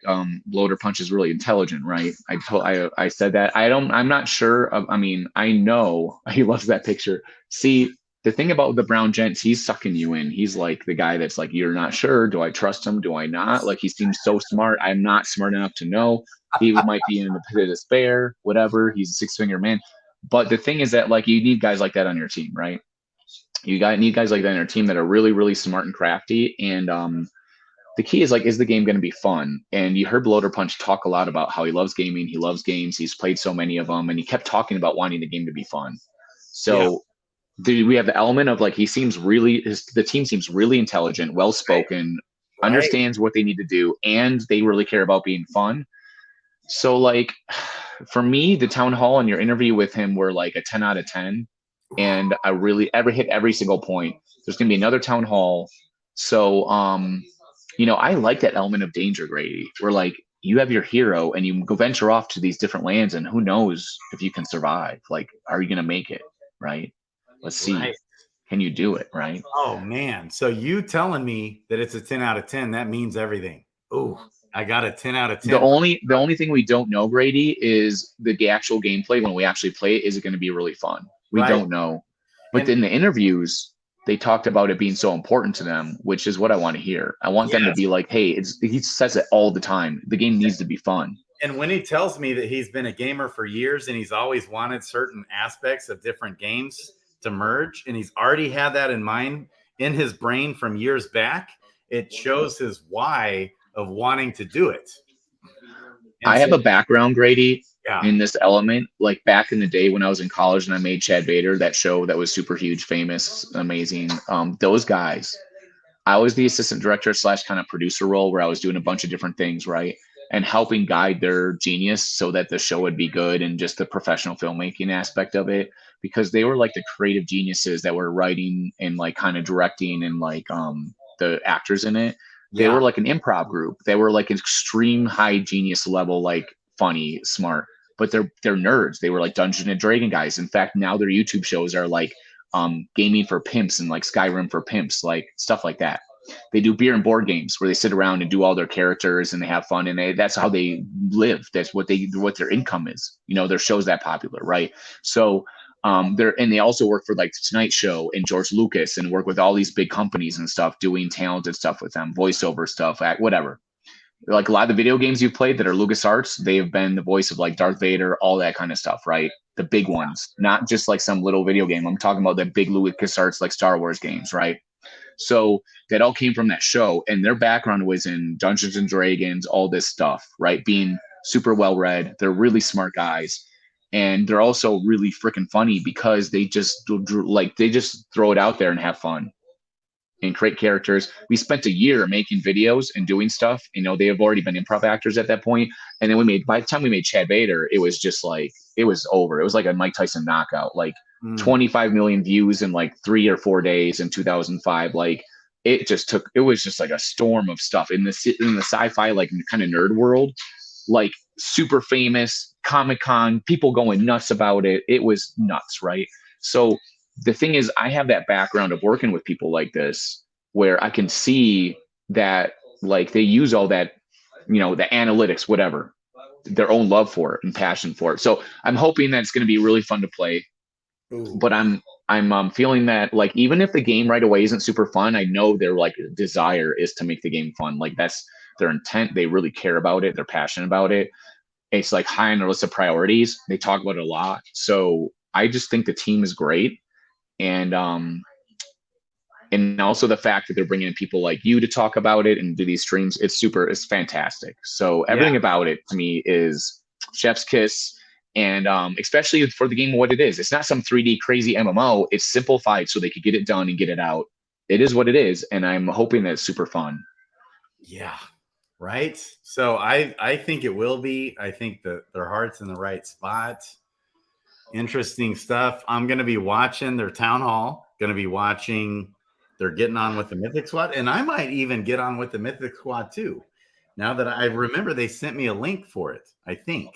Loader Punch is really intelligent, right? I said that. I'm not sure. I mean, I know he loves that picture. See, the thing about the brown gents, he's sucking you in. He's like the guy that's like, you're not sure. Do I trust him? Do I not? Like, he seems so smart. I'm not smart enough to know. He might be in the pit of despair, whatever. He's a six-finger man. But the thing is that, like, you need guys like that on your team, right? Need guys like that on your team that are really, really smart and crafty. And the key is, like, is the game going to be fun? And you heard Loader Punch talk a lot about how he loves gaming. He loves games. He's played so many of them. And he kept talking about wanting the game to be fun. So we have the element of, like, the team seems really intelligent, well-spoken, understands what they need to do, and they really care about being fun. So, like, for me, the town hall and your interview with him were like a 10 out of 10. And I really hit every single point. There's going to be another town hall. So, I like that element of danger, Grady, where like you have your hero and you go venture off to these different lands, and who knows if you can survive. Like, are you going to make it? Right. Let's see. Right. Can you do it? Right. Oh, man. So you telling me that it's a 10 out of 10, that means everything. Oh, I got a 10 out of 10. The only thing we don't know, Grady, is the actual gameplay. When we actually play it, is it going to be really fun? We don't know. But in the interviews, they talked about it being so important to them, which is what I want to hear. I want them to be like, hey, he says it all the time. The game needs to be fun. And when he tells me that he's been a gamer for years and he's always wanted certain aspects of different games to merge, and he's already had that in mind in his brain from years back, it shows his why of wanting to do it. I have a background, Grady, in this element. Like back in the day when I was in college and I made Chad Vader, that show that was super huge, famous, amazing. Those guys, I was the assistant director / kind of producer role where I was doing a bunch of different things, right? And helping guide their genius so that the show would be good, and just the professional filmmaking aspect of it, because they were like the creative geniuses that were writing and like kind of directing and like the actors in it. They were like an improv group. They were like an extreme high genius level, like funny, smart, but they're nerds. They were like Dungeons and Dragon guys. In fact, now their YouTube shows are like gaming for pimps and like Skyrim for pimps, like stuff like that. They do beer and board games where they sit around and do all their characters and they have fun, and that's how they live. That's what their income is. You know, their show's that popular, right? So they also work for like the Tonight Show and George Lucas and work with all these big companies and stuff, doing talented stuff with them, voiceover stuff, whatever. Like a lot of the video games you've played that are LucasArts, they have been the voice of like Darth Vader, all that kind of stuff, right? The big ones, not just like some little video game. I'm talking about the big LucasArts, like Star Wars games, right? So that all came from that show, and their background was in Dungeons and Dragons, all this stuff, right? Being super well read. They're really smart guys, and they're also really freaking funny because they just throw it out there and have fun and create characters. We spent a year making videos and doing stuff. You know, they have already been improv actors at that point. And then by the time we made Chad Vader, it was just like, it was over. It was like a Mike Tyson knockout, like 25 million views in like 3 or 4 days in 2005. Like it was just like a storm of stuff in the sci-fi, like kind of nerd world, like super famous Comic-Con, people going nuts about it. It was nuts. Right. So the thing is, I have that background of working with people like this where I can see that like they use all that, you know, the analytics, whatever, their own love for it and passion for it. So I'm hoping that it's going to be really fun to play. Ooh. But I'm feeling that like, even if the game right away isn't super fun, I know their like desire is to make the game fun. Like that's their intent. They really care about it. They're passionate about it. It's like high on their list of priorities. They talk about it a lot. So I just think the team is great. And also the fact that they're bringing in people like you to talk about it and do these streams, it's fantastic. So everything about it to me is chef's kiss. And especially for the game, what it is, it's not some 3D crazy MMO. It's simplified so they could get it done and get it out. It is what it is. And I'm hoping that it's super fun. Yeah. Right. So I think it will be. I think that their heart's in the right spot. Interesting stuff. I'm going to be watching their town hall, going to be watching they're getting on with the Mythic Squad, and I might even get on with the Mythic Squad too. Now that I remember they sent me a link for it, I think.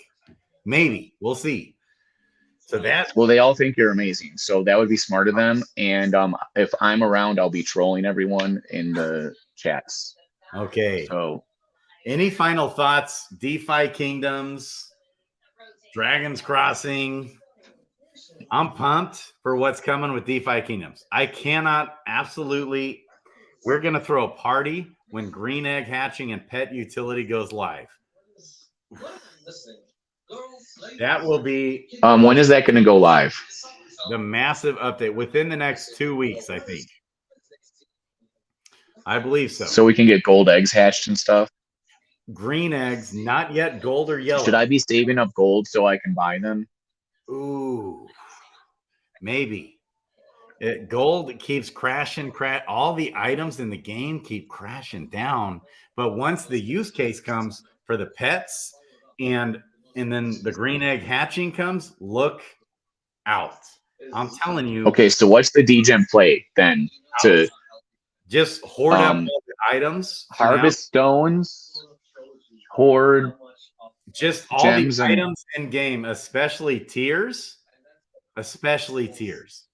Maybe. We'll see. So well, they all think you're amazing. So that would be smart of them. And if I'm around, I'll be trolling everyone in the chats. Okay. So any final thoughts? DeFi Kingdoms, Dragons Crossing. I'm pumped for what's coming with DeFi Kingdoms. I cannot absolutely. We're going to throw a party when Green Egg Hatching and Pet Utility goes live. That will be. When is that going to go live? The massive update within the next 2 weeks, I think. I believe so. So we can get gold eggs hatched and stuff. Green eggs, not yet gold or yellow. Should I be saving up gold so I can buy them? Ooh, maybe. Gold keeps crashing. All the items in the game keep crashing down. But once the use case comes for the pets and then the green egg hatching comes, look out. I'm telling you. Okay, so what's the DGEM play then? To just hoard up all the items. Harvest stones, hoard. Just all the items in game, especially tiers. Especially tiers.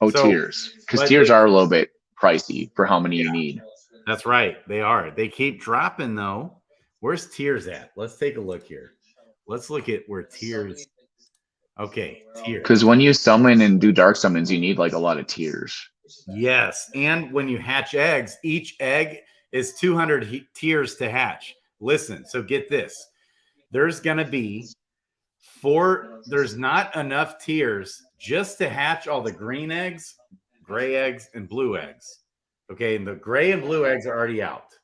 Oh, tiers. Because tiers are a little bit pricey for how many you need. That's right. They are. They keep dropping, though. Where's tiers at? Let's take a look here. Let's look at where tiers. Okay, tiers. Because when you summon and do dark summons, you need like a lot of tiers. Yes. And when you hatch eggs, each egg is 200 tiers to hatch. Listen, so get this. There's going to be there's not enough tiers just to hatch all the green eggs, gray eggs, and blue eggs. Okay, and the gray and blue eggs are already out.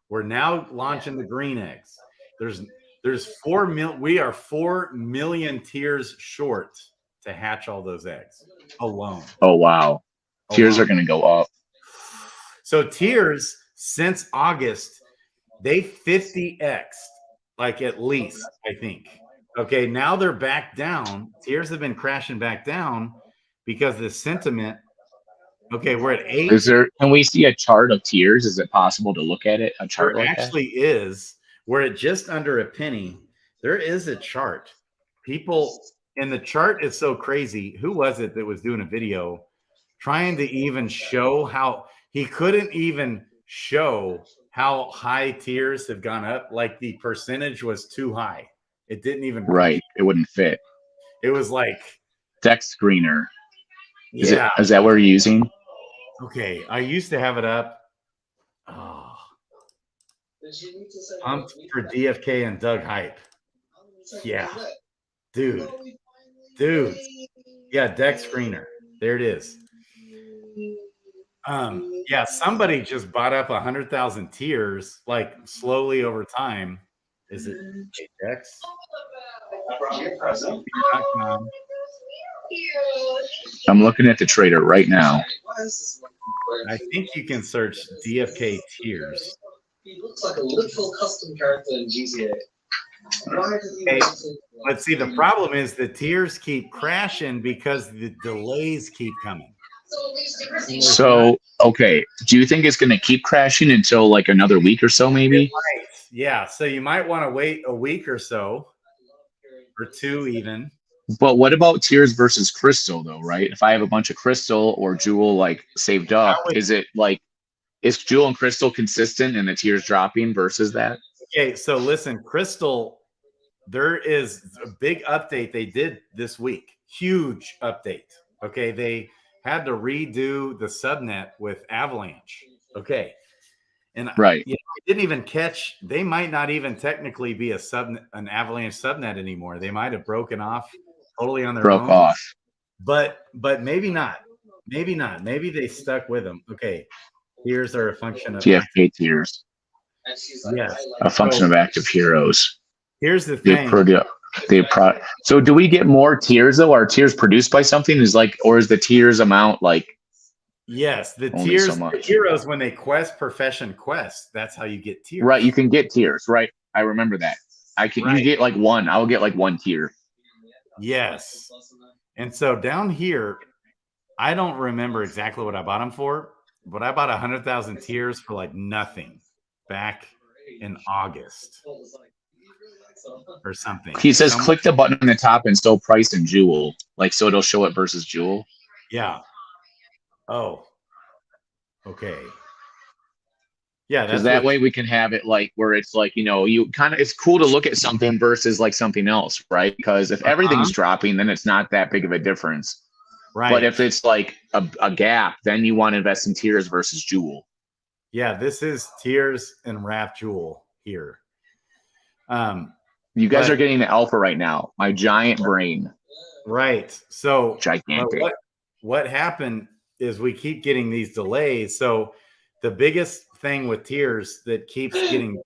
We're now launching the green eggs. There's 4 million. We are 4 million tiers short to hatch all those eggs alone. Oh wow, tiers are going to go up. So tiers since August, they 50x, like at least I think. Okay, now they're back down. Tiers have been crashing back down because the sentiment. Okay, we're at 8. Can we see a chart of tiers? Is it possible to look at it? A chart there like actually is. We're at just under a penny. There is a chart. People in the chart is so crazy. Who was it that was doing a video trying to even show how he couldn't even show how high tiers have gone up. Like the percentage was too high. It didn't even Right. It wouldn't fit. It was like Dex screener. Is yeah. Is that what you're using? Okay. I used to have it up. Oh. Pumped for DFK and Doug hype. Yeah. Dude. Yeah, Dex screener. There it is. Yeah, somebody just bought up 100,000 tiers, like slowly over time. Is it Dex? I'm looking at the trader right now. I think you can search DFK tiers. He looks like a literal custom character in GTA. Hey, let's see. The problem is the tiers keep crashing because the delays keep coming. So, okay. Do you think it's going to keep crashing until like another week or so, maybe? Right. Yeah. So you might want to wait a week or so, or two even. But what about tiers versus crystal, though, right? If I have a bunch of crystal or jewel like saved up, is it like, is jewel and crystal consistent and the tiers dropping versus that? Okay. So listen, crystal, there is a big update they did this week. Huge update. Okay. They had to redo the subnet with Avalanche. Okay. And right. You know, I didn't even catch, they might not even technically be an Avalanche subnet anymore. They might have broken off totally on their own. Off. But maybe not. Maybe not. Maybe they stuck with them. Okay. Tiers are a function of DFK tiers. Yes. A function of active heroes. Here's the thing. So do we get more tiers though? Are tiers produced by something? Or is the tiers amount like? Yes, the tiers, so the heroes when they profession quest, that's how you get tiers. Right, you can get tiers, right? I remember that. You get like one. I'll get like one tier. Yes. And so down here, I don't remember exactly what I bought them for, but I bought 100,000 tiers for like nothing back in August or something. He says click the button on the top and so price and jewel, like so it'll show it versus jewel. Yeah. Oh. Okay. Yeah, because that way we can have it like where it's like, you know, you kind of, it's cool to look at something versus like something else, right? Because if everything's dropping, then it's not that big of a difference. Right. But if it's like a gap, then you want to invest in tiers versus jewel. Yeah, this is tiers and wrap jewel here. You guys are getting the alpha right now. My giant brain. Right. So gigantic. What happened is we keep getting these delays. So the biggest thing with tiers that keeps getting,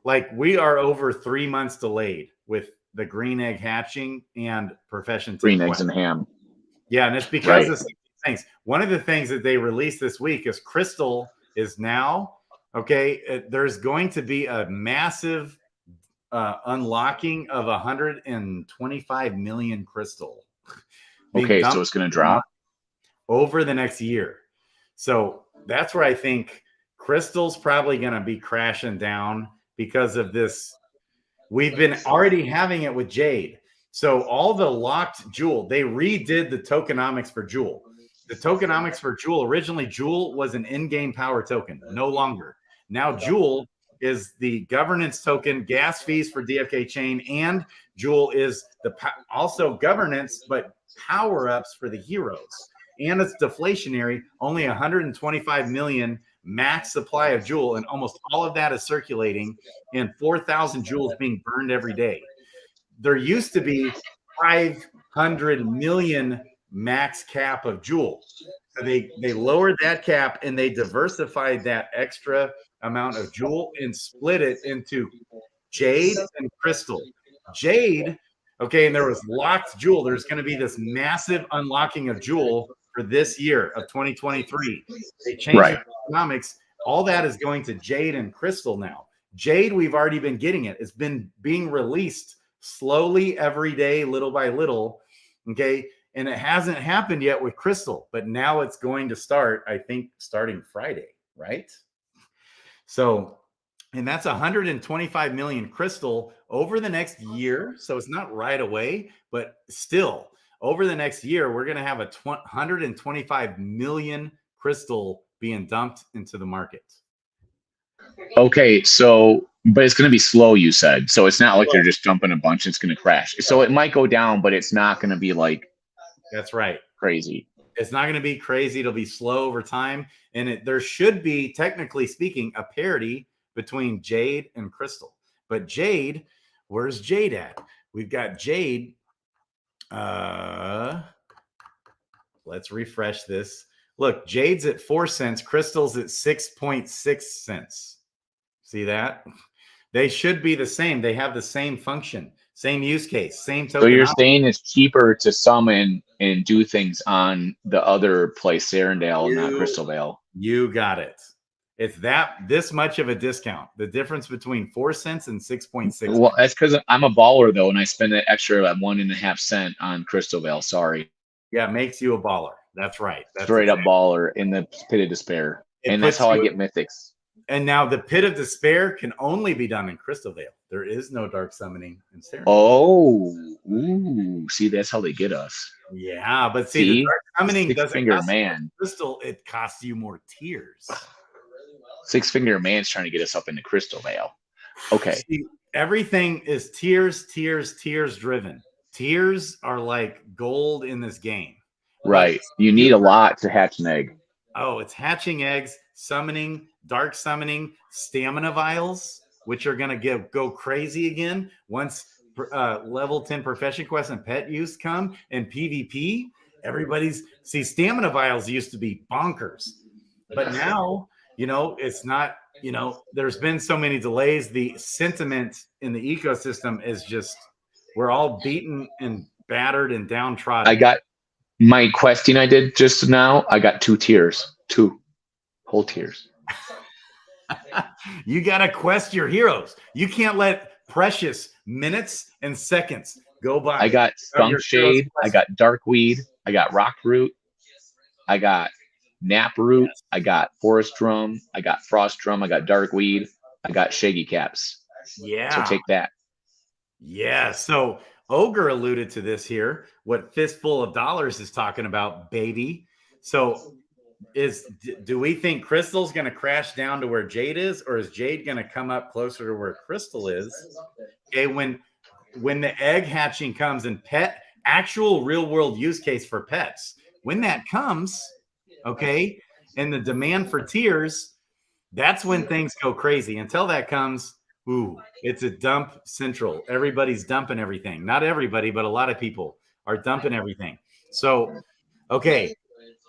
like, we are over 3 months delayed with the green egg hatching and profession green eggs and ham. Yeah, and it's because of things. One of the things that they released this week is crystal is now there's going to be a massive unlocking of 125 million crystal. Okay, so it's going to drop over the next year. So that's where I think crystal's probably going to be crashing down because of this. We've been already having it with Jade. So all the locked jewel, they redid the tokenomics for jewel. The tokenomics for jewel, originally jewel was an in-game power token, no longer. Now jewel is the governance token, gas fees for DFK chain, and jewel is also governance, but power-ups for the heroes. And it's deflationary, only 125 million max supply of jewel, and almost all of that is circulating, and 4,000 jewels being burned every day. There used to be 500 million max cap of jewel. So they lowered that cap and they diversified that extra amount of jewel and split it into jade and crystal. Jade, okay, and there was locked jewel. There's going to be this massive unlocking of jewel for this year of 2023. They changed the economics. All that is going to jade and crystal now. Jade, we've already been getting it. It's been being released slowly every day, little by little. Okay. And it hasn't happened yet with crystal, but now it's going to start, I think, starting Friday, right? So, and that's 125 million crystal over the next year. So it's not right away, but still over the next year, we're going to have a 125 million crystal being dumped into the market. Okay, so but it's going to be slow, you said. So it's not like they're just dumping a bunch. It's going to crash. So it might go down, but it's not going to be like That's right. crazy. It's not going to be crazy. It'll be slow over time. And there should be, technically speaking, a parity between Jade and Crystal. But Jade, where's Jade at? We've got Jade. Let's refresh this. Look, Jade's at 4 cents. Crystal's at 6.6 cents. See that? They should be the same. They have the same function, same use case, same token. So you're saying it's cheaper to summon and do things on the other place, Serendale, not Crystalvale. You got it. It's this much of a discount. The difference between 4 cents and 6.6. Well, that's because I'm a baller though, and I spend that extra 1.5 cents on Crystalvale. Sorry. Yeah, it makes you a baller. That's right. That's straight up baller in the pit of despair. And that's how I get mythics. And now the pit of despair can only be done in Crystalvale. There is no dark summoning in Serendale. Oh, ooh, see, that's how they get us. Yeah, but see the dark summoning doesn't Finger cost Man. Crystal, it costs you more tiers. Six Finger Man's trying to get us up into Crystalvale. Okay. See, everything is tiers driven. Tiers are like gold in this game. Right. You need a lot to hatch an egg. Oh, it's hatching eggs, summoning, dark summoning, stamina vials, which are going to go crazy again once level 10 profession quest and pet use come, and PvP. See, stamina vials used to be bonkers, but now, it's not, there's been so many delays. The sentiment in the ecosystem is just, we're all beaten and battered and downtrodden. I got my questing I did just now. I got 2 tiers, 2 whole tiers. You got to quest your heroes. You can't let precious minutes and seconds go by. I got Skunk Shade. I got Darkweed. I got Rock Root. I got Nap Root. Yes. I got Forest Drum. I got Frost Drum. I got Darkweed. I got Shaggy Caps. Yeah. So take that. Yeah. So Ogre alluded to this here. What Fistful of Dollars is talking about, baby. So do we think Crystal's going to crash down to where Jade is, or is Jade going to come up closer to where Crystal is? Okay, when the egg hatching comes and actual real world use case for pets, when that comes, okay, and the demand for tiers, that's when things go crazy. Until that comes, ooh, it's a dump central. Everybody's dumping everything. Not everybody, but a lot of people are dumping everything. So, okay,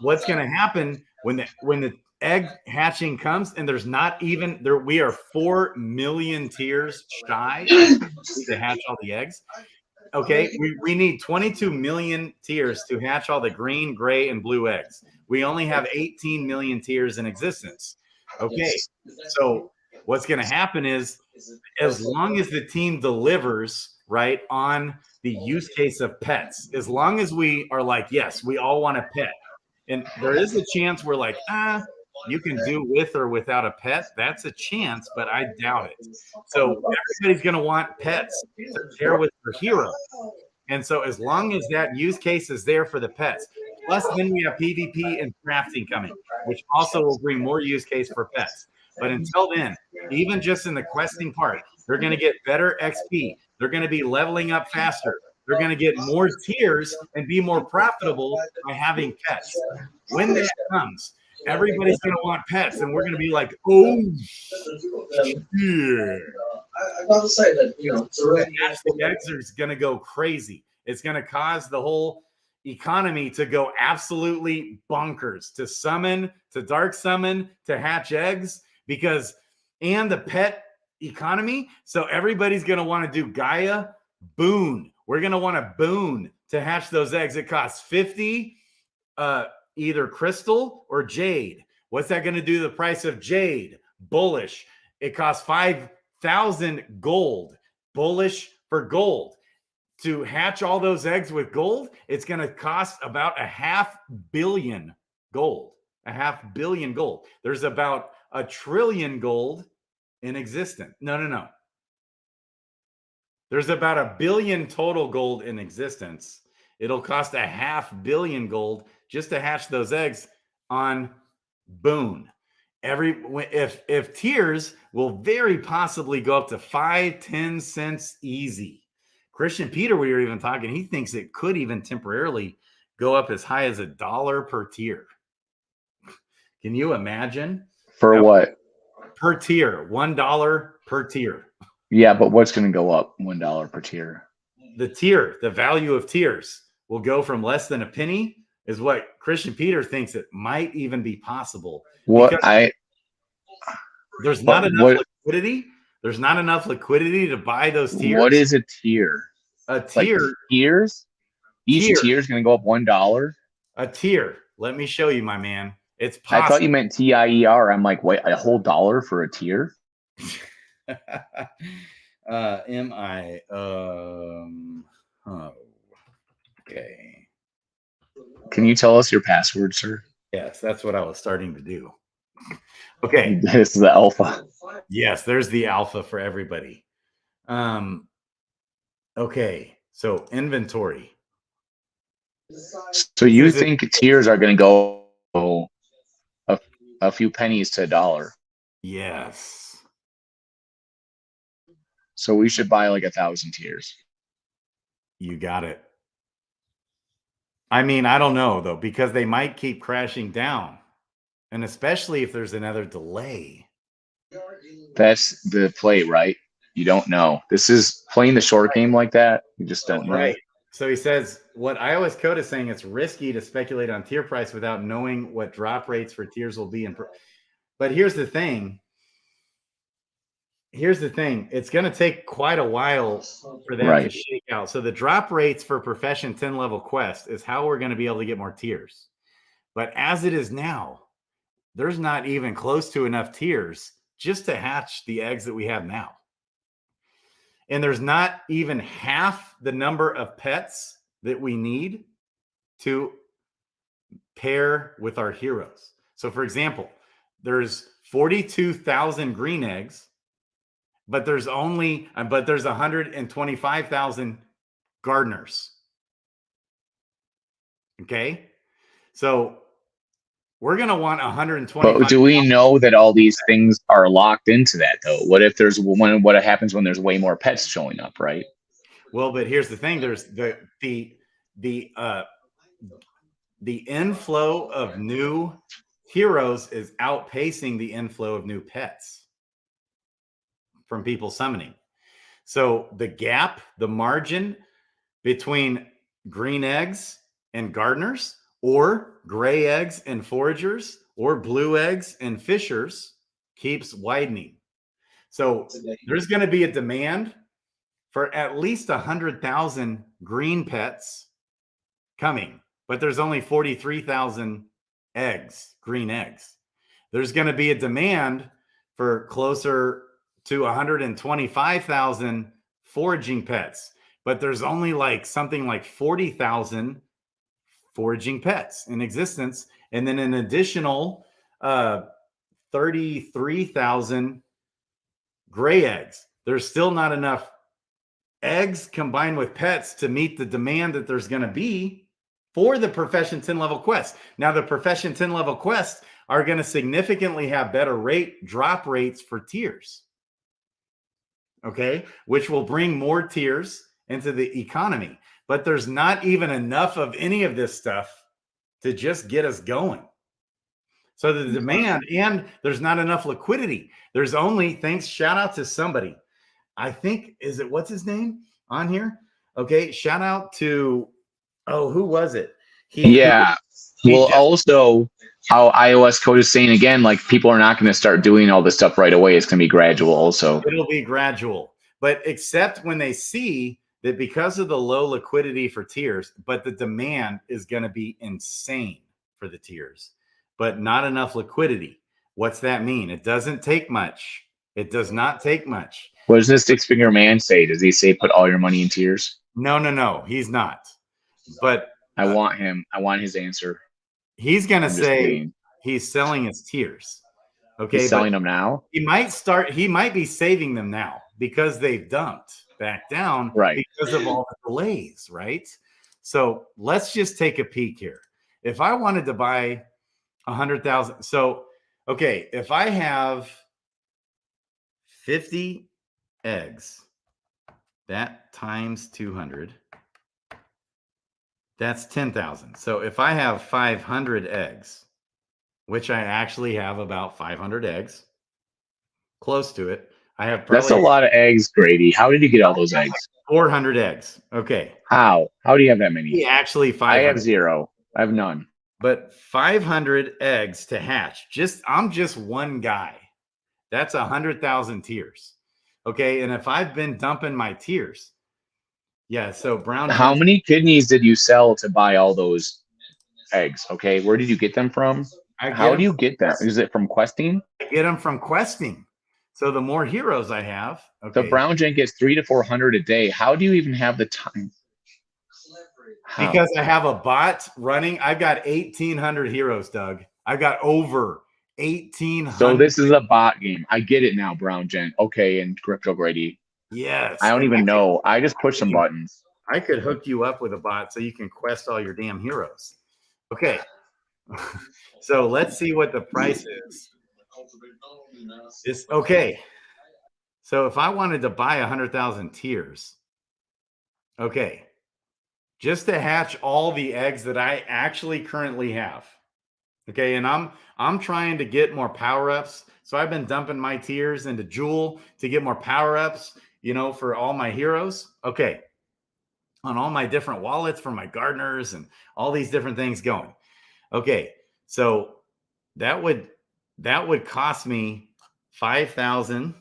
what's going to happen when the egg hatching comes, and there's not even there? We are 4 million tiers shy to hatch all the eggs. Okay, we need 22 million tiers to hatch all the green, gray, and blue eggs. We only have 18 million tiers in existence. Okay, so what's going to happen is, as long as the team delivers right on the use case of pets, as long as we are like, yes, we all want a pet, and there is a chance we're like, you can do with or without a pet. That's a chance, but I doubt it. So everybody's going to want pets to pair with their hero. And so as long as that use case is there for the pets, plus then we have PvP and crafting coming, which also will bring more use case for pets. But until then, even just in the questing part, they're going to get better XP. They're going to be leveling up faster. They're going to get more tiers and be more profitable by having pets. When that comes, everybody's going to want pets, and we're going to be like, oh, yeah. I got to say that, the eggs are going to go crazy. It's going to cause the whole economy to go absolutely bonkers, to summon, to dark summon, to hatch eggs, and the pet economy. So everybody's going to want to do Gaia boon. We're going to want a boon to hatch those eggs. It costs 50, either crystal or jade. What's that going to do to the price of jade? Bullish. It costs 5,000 gold. Bullish for gold. To hatch all those eggs with gold, it's going to cost about 500 million gold. 500 million gold. There's about 1 trillion gold in existence. No. There's about 1 billion total gold in existence. It'll cost 500 million gold just to hatch those eggs on boon. If tiers will very possibly go up to 5-10 cents easy. Christian Peter, we were even talking, he thinks it could even temporarily go up as high as $1 per tier. Can you imagine? For what? Per tier, $1 per tier. Yeah, but what's going to go up $1 per tier? The value of tiers will go from less than a penny, is what Christian Peter thinks it might even be possible. There's not enough liquidity. There's not enough liquidity to buy those tiers. What is a tier? A tier. Like tiers? Each tier is going to go up $1? A tier. Let me show you, my man. It's possible. I thought you meant TIER. I'm like, wait, a whole dollar for a tier? Am I? Oh, okay. Can you tell us your password, sir? Yes, that's what I was starting to do. Okay. This is the alpha. Yes, there's the alpha for everybody. Okay, so inventory. So you think tiers are going to go a few pennies to $1? Yes. So we should buy like 1,000 tiers. You got it. I mean, I don't know though, because they might keep crashing down. And especially if there's another delay. That's the play, right? You don't know. This is playing the short game like that. You just don't know. Right. So he says, what iOS code is saying, it's risky to speculate on tier price without knowing what drop rates for tiers will be. But here's the thing. It's going to take quite a while for that to shake out. So the drop rates for Profession 10 level quest is how we're going to be able to get more tiers. But as it is now, there's not even close to enough tiers just to hatch the eggs that we have now. And there's not even half the number of pets that we need to pair with our heroes. So for example, there's 42,000 green eggs, but there's 125,000 gardeners. Okay. So we're going to want 125. But do we know that all these things are locked into that though? What if there's what happens when there's way more pets showing up, right? Well, but here's the thing. There's the inflow of new heroes is outpacing the inflow of new pets from people summoning. So the gap, the margin between green eggs and gardeners, or gray eggs and foragers, or blue eggs and fishers keeps widening. So there's going to be a demand for at least 100,000 green pets coming, but there's only 43,000 green eggs. There's going to be a demand for closer to 125,000 foraging pets, but there's only something like 40,000 foraging pets in existence, and then an additional 33,000 gray eggs. There's still not enough eggs combined with pets to meet the demand that there's going to be for the Profession 10 level quest. Now, the Profession 10 level quests are going to significantly have better drop rates for tiers, okay, which will bring more tiers into the economy. But there's not even enough of any of this stuff to just get us going. So the demand, and there's not enough liquidity. There's only, shout out to somebody. I think, what's his name on here? Okay, shout out to, who was it? Also, how iOS code is saying again, people are not going to start doing all this stuff right away. It's going to be gradual also. It'll be gradual. But except when they see that because of the low liquidity for tiers, but the demand is going to be insane for the tiers, but not enough liquidity. What's that mean? It doesn't take much. It does not take much. What does this six-finger man say? Does he say put all your money in tiers? No, he's not. But I want him. I want his answer. He's going to say he's selling his tiers. Okay. He's selling them now? He might be saving them now because they've dumped back down because of all the delays, right? So let's just take a peek here. If I wanted to buy 100,000. So, okay, if I have 50 eggs, that times 200, that's 10,000. So if I have 500 eggs, which I actually have about 500 eggs, close to it. I have That's a probably lot of eggs, Grady. How did you get all those eggs? 400 eggs. Okay. How? How do you have that many? Actually, I 500. have 0. I have none. But 500 eggs to hatch. I'm just one guy. That's 100,000 tiers. Okay. And if I've been dumping my tiers, yeah. So Brown. How many kidneys did you sell to buy all those eggs? Okay. Where did you get them from? How do you get them? Is it from questing? I get them from questing. So the more heroes I have, The okay. Brown Gent gets 300 to 400 a day. How do you even have the time? How? Because I have a bot running. I've got 1,800 heroes, Doug. I've got over 1,800. So this is a bot game. I get it now, Brown Gent. Okay, and Crypto Grady. Yes. I don't even know. I just push some buttons. I could hook you up with a bot so you can quest all your damn heroes. Okay. So let's see what the price is. Okay. So if I wanted to buy 100,000 tiers, okay, just to hatch all the eggs that I actually currently have. Okay, and I'm trying to get more power-ups. So I've been dumping my tiers into Jewel to get more power-ups, you know, for all my heroes. Okay. On all my different wallets for my gardeners and all these different things going. Okay. So that would cost me 5,000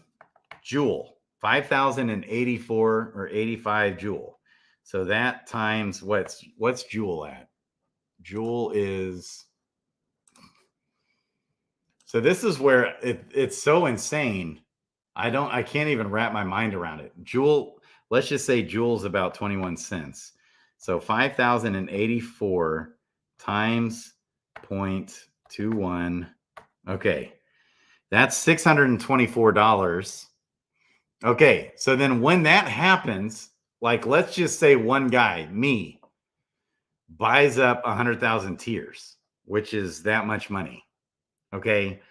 Jewel, 5,084 or 85 Jewel. So that times what's Jewel at? Jewel is, so this is where it's so insane. I can't even wrap my mind around it. Jewel, let's just say Jewel's about 21 cents. So 5,084 times 0.21. Okay. That's $624. Okay. So then when that happens, like, let's just say one guy, me, buys up 100,000 tiers, which is that much money. Okay.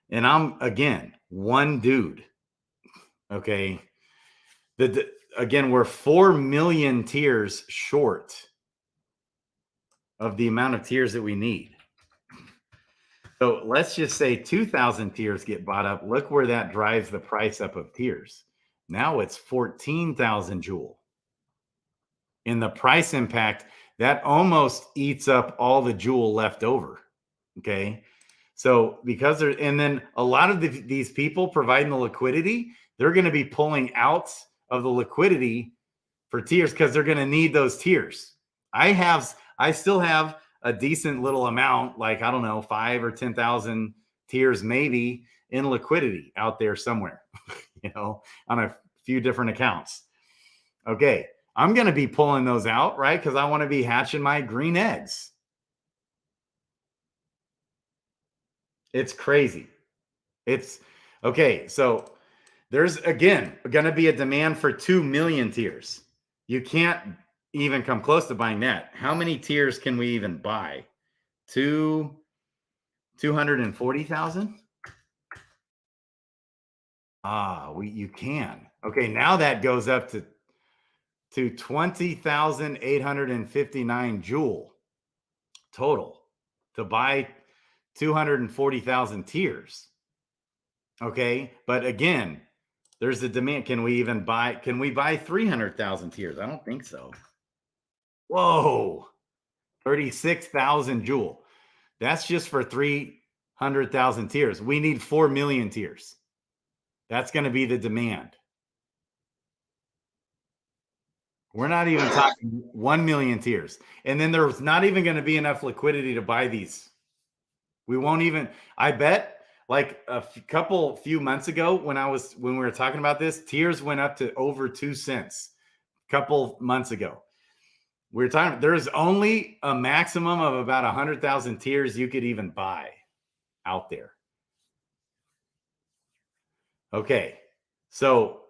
And I'm, again, one dude. Okay. Again, we're 4 million tiers short of the amount of tiers that we need. So let's just say 2,000 tiers get bought up. Look where that drives the price up of tiers. Now it's 14,000 Jewel. In the price impact, that almost eats up all the Jewel left over. Okay. So because and then a lot of these people providing the liquidity, they're going to be pulling out of the liquidity for tiers because they're going to need those tiers. I still have a decent little amount, like, I don't know, 5 or 10,000 tiers maybe in liquidity out there somewhere, you know, on a few different accounts. Okay. I'm going to be pulling those out, right? Because I want to be hatching my green eggs. It's crazy. It's okay. So there's, again, going to be a demand for 2 million tiers. You can't even come close to buying that. How many tiers can we even buy? 240,000? You can. Okay, now that goes up to 20,859 Jewel total to buy 240,000 tiers. Okay, but again, there's the demand. Can we buy 300,000 tiers? I don't think so. Whoa, 36,000 Jewel. That's just for 300,000 tiers. We need 4 million tiers. That's going to be the demand. We're not even talking 1 million tiers. And then there's not even going to be enough liquidity to buy these. We won't even, I bet, like a few months ago when we were talking about this, tiers went up to over 2 cents a couple months ago. We were talking, there's only a maximum of about 100,000 tiers you could even buy out there. Okay. So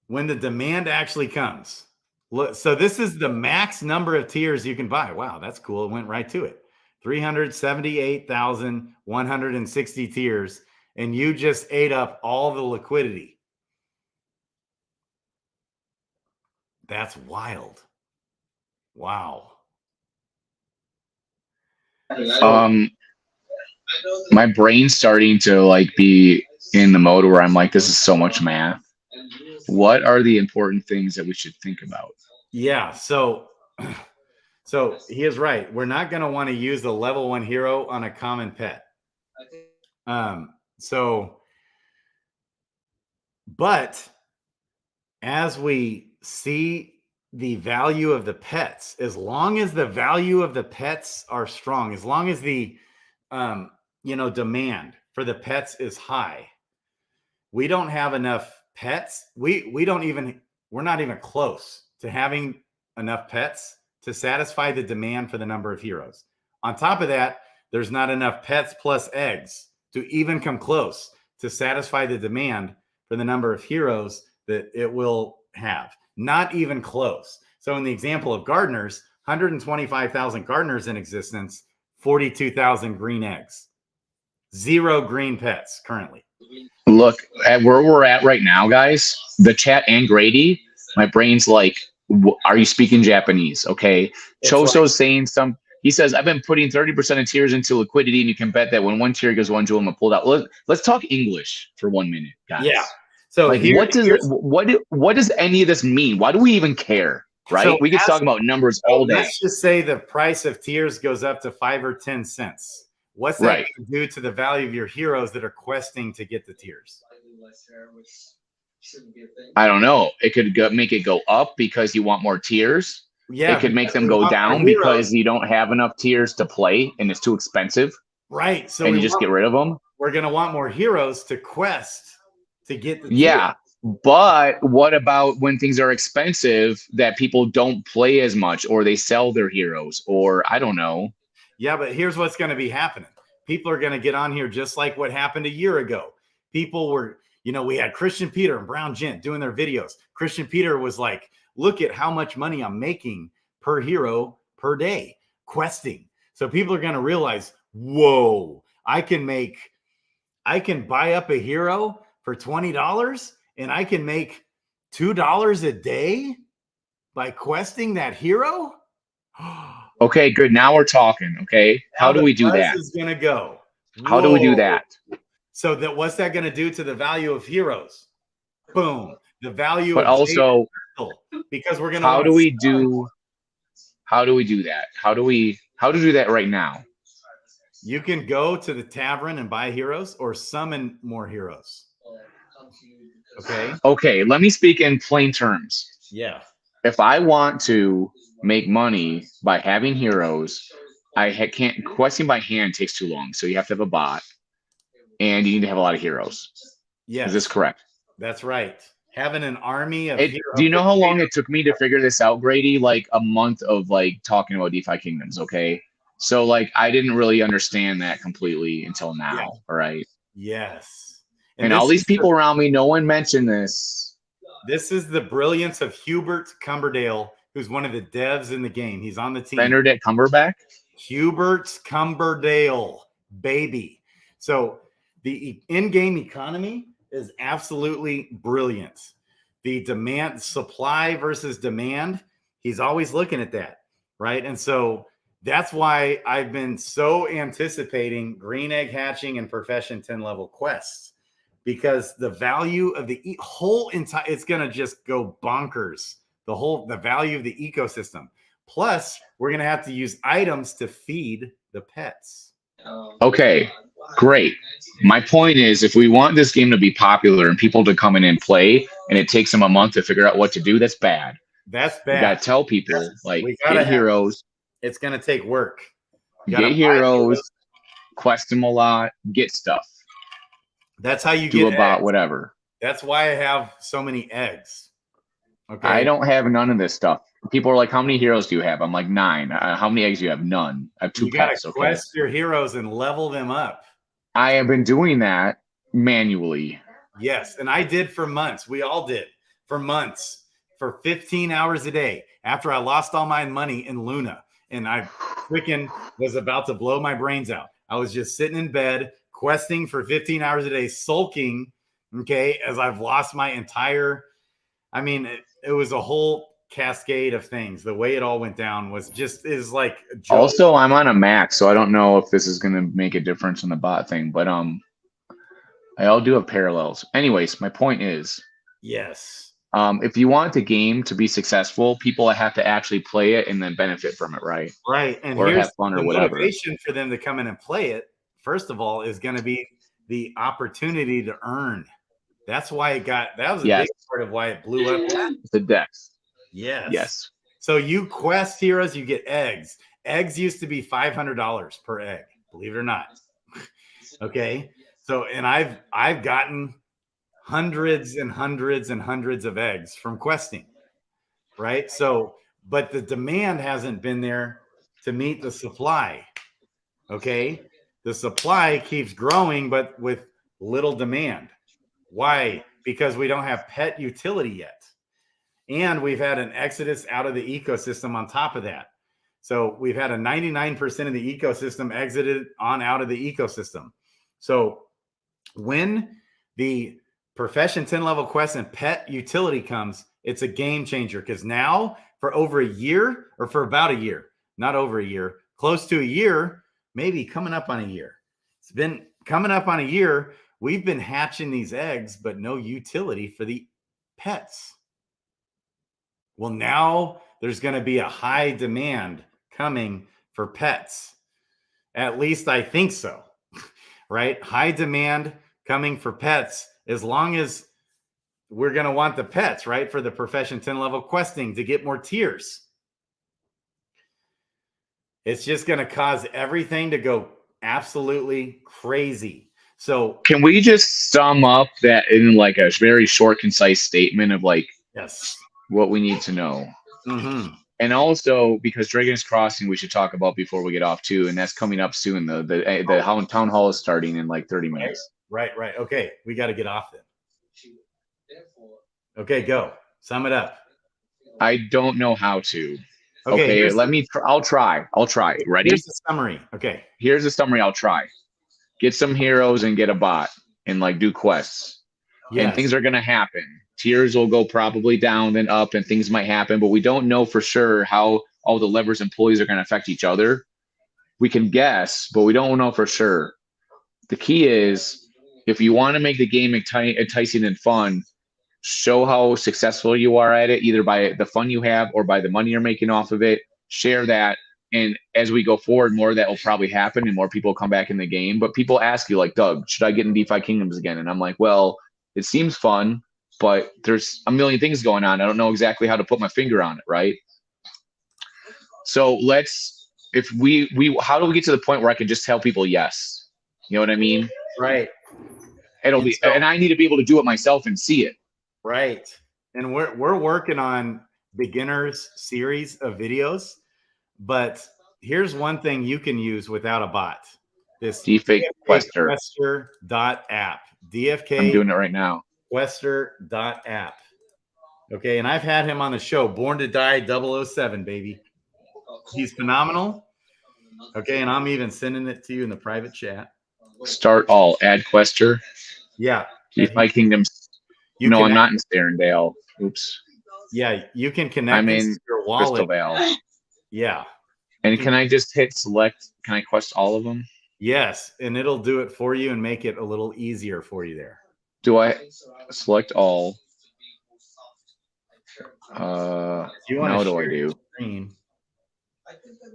when the demand actually comes, Look, so this is the max number of tiers you can buy. Wow, that's cool. It went right to it. 378,160 tiers, and you just ate up all the liquidity. That's wild. Wow. My brain's starting to like be in the mode where I'm like, this is so much math. What are the important things that we should think about? Yeah, so he is right. We're not going to want to use the level 1 hero on a common pet. But as we see the value of the pets, as long as the value of the pets are strong, as long as the demand for the pets is high, we don't have enough pets. We're not even close to having enough pets to satisfy the demand for the number of heroes. On top of that, there's not enough pets plus eggs to even come close to satisfy the demand for the number of heroes that it will have. Not even close. So in the example of gardeners, 125,000 gardeners in existence, 42,000 green eggs, 0 green pets currently. Look at where we're at right now, guys. The chat and Grady, my brain's like, are you speaking Japanese? Okay. Choso's saying he says, I've been putting 30% of tiers into liquidity, and you can bet that when one tier goes 1 jewel, I'm gonna pull it out. Let's talk English for 1 minute, guys. Yeah. So like, what does any of this mean? Why do we even care? Right? So we could talk about numbers all day. Let's just say the price of tiers goes up to 5 or 10 cents. What's that going to do to the value of your heroes that are questing to get the tiers? I don't know. It could make it go up because you want more tiers. Yeah. It could make them go down because you don't have enough tiers to play and it's too expensive. Right. So and you just get rid of them. We're going to want more heroes to quest to get the tiers. Yeah. But what about when things are expensive that people don't play as much, or they sell their heroes, or I don't know. Yeah, but here's what's going to be happening. People are going to get on here just like what happened a year ago. People were, we had Christian Peter and Brown Gent doing their videos. Christian Peter was like, look at how much money I'm making per hero per day questing. So people are going to realize, whoa, I can buy up a hero for $20 and I can make $2 a day by questing that hero. Okay, good. Now we're talking. Okay. How do we do that? Is going to go. How do we do that? So what's that going to do to the value of heroes? Boom. The value but of also because we're going to how do we do that? How do we do that right now? You can go to the tavern and buy heroes or summon more heroes. Okay, let me speak in plain terms. Yeah. If I want to make money by having heroes, can't questing by hand takes too long. So you have to have a bot and you need to have a lot of heroes. Yes. Is this correct? That's right. Having an army of heroes. Do you know how long it took me to figure this out, Grady? Like a month of talking about DeFi Kingdoms. Okay. So I didn't really understand that completely until now. Yeah. All right. Yes. And all these people around me, no one mentioned this. This is the brilliance of Hubert Cumberdale, who's one of the devs in the game. He's on the team. Benedict Cumberbatch? Hubert Cumberdale, baby. So the in-game economy is absolutely brilliant. The supply versus demand, he's always looking at that, right? And so that's why I've been so anticipating green egg hatching and profession 10 level quests. Because the value of the whole entire, it's going to just go bonkers. The value of the ecosystem. Plus, we're going to have to use items to feed the pets. Okay, great. My point is, if we want this game to be popular and people to come in and play, and it takes them a month to figure out what to do, that's bad. That's bad. You got to tell people, get heroes. It's going to take work. Get heroes, quest them a lot, get stuff. That's how you do get about eggs. Whatever. That's why I have so many eggs. Okay. I don't have none of this stuff. People are like, how many heroes do you have? I'm like 9. How many eggs do you have? None. I have 2 pets. You gotta quest your heroes and level them up. I have been doing that manually. Yes, and I did for months. We all did for months. for 15 hours a day after I lost all my money in Luna and I freaking was about to blow my brains out. I was just sitting in bed questing for 15 hours a day, sulking, okay, as I've lost my entire, I mean, it was a whole cascade of things. The way it all went down was just is like a joke. Also, I'm on a Mac, so I don't know if this is going to make a difference in the bot thing, but I all do have parallels. Anyways, my point is, yes, if you want the game to be successful, people have to actually play it and then benefit from it, right? right. And or here's have fun or the whatever. motivation for them to come in and play it. First of all, is going to be the opportunity to earn. That's why it got. That was a big part of why it blew up. The decks. Yes. Yes. So you quest heroes, you get eggs. Eggs used to be $500 per egg, believe it or not. Okay. So, and I've gotten hundreds and hundreds and hundreds of eggs from questing, right? So, but the demand hasn't been there to meet the supply. Okay. The supply keeps growing, but with little demand. Why? Because we don't have pet utility yet. And we've had an exodus out of the ecosystem on top of that. So we've had a 99% of the ecosystem exited on out of the ecosystem. So when the profession 10 level quest and pet utility comes, it's a game changer, because now for over a year, or for about a year, not over a year, close to a year, maybe coming up on a year. It's been coming up on a year. We've been hatching these eggs, but no utility for the pets. Well, now there's going to be a high demand coming for pets. At least I think so, right? High demand coming for pets, as long as we're going to want the pets, right? For the profession 10 level questing to get more tiers. It's just going to cause everything to go absolutely crazy. So can we just sum up that in like a very short, concise statement of like, yes, what we need to know? Mm-hmm. And also, because Dragon's Crossing, we should talk about before we get off too, and that's coming up soon. The town hall is starting in like 30 minutes. Right. Okay, we got to get off then. Okay, go. Sum it up. I don't know how to. Okay, let me. I'll try. Ready? Here's the summary. Okay. Here's the summary. I'll try. Get some heroes and get a bot and like do quests. Yes. And things are gonna happen. Tiers will go probably down then up, and things might happen, but we don't know for sure how all the levers and pulleys are going to affect each other. We can guess, but we don't know for sure. The key is, if you want to make the game enticing and fun, show how successful you are at it, either by the fun you have or by the money you're making off of it. Share that. And as we go forward, more of that will probably happen and more people will come back in the game. But people ask you, like, Doug, should I get in DeFi Kingdoms again? And I'm like, well, it seems fun, but there's a million things going on. I don't know exactly how to put my finger on it, right? So how do we get to the point where I can just tell people yes? You know what I mean? Right. And I need to be able to do it myself and see it. Right. And we're working on beginners series of videos, but here's one thing you can use without a bot. This DFKquester.app. DFK. I'm doing it right now. Quester.app. Okay, and I've had him on the show, Born to Die 007, baby. He's phenomenal. Okay, and I'm even sending it to you in the private chat. Start all, add Quester. Yeah. DeFi Kingdoms. No, I'm not in Starendale. Oops. Yeah, you can connect I'm in your wallet. Crystalvale. Yeah. And can I just hit select? Can I quest all of them? Yes, and it'll do it for you and make it a little easier for you there. Do I select all? Now do I do? Screen.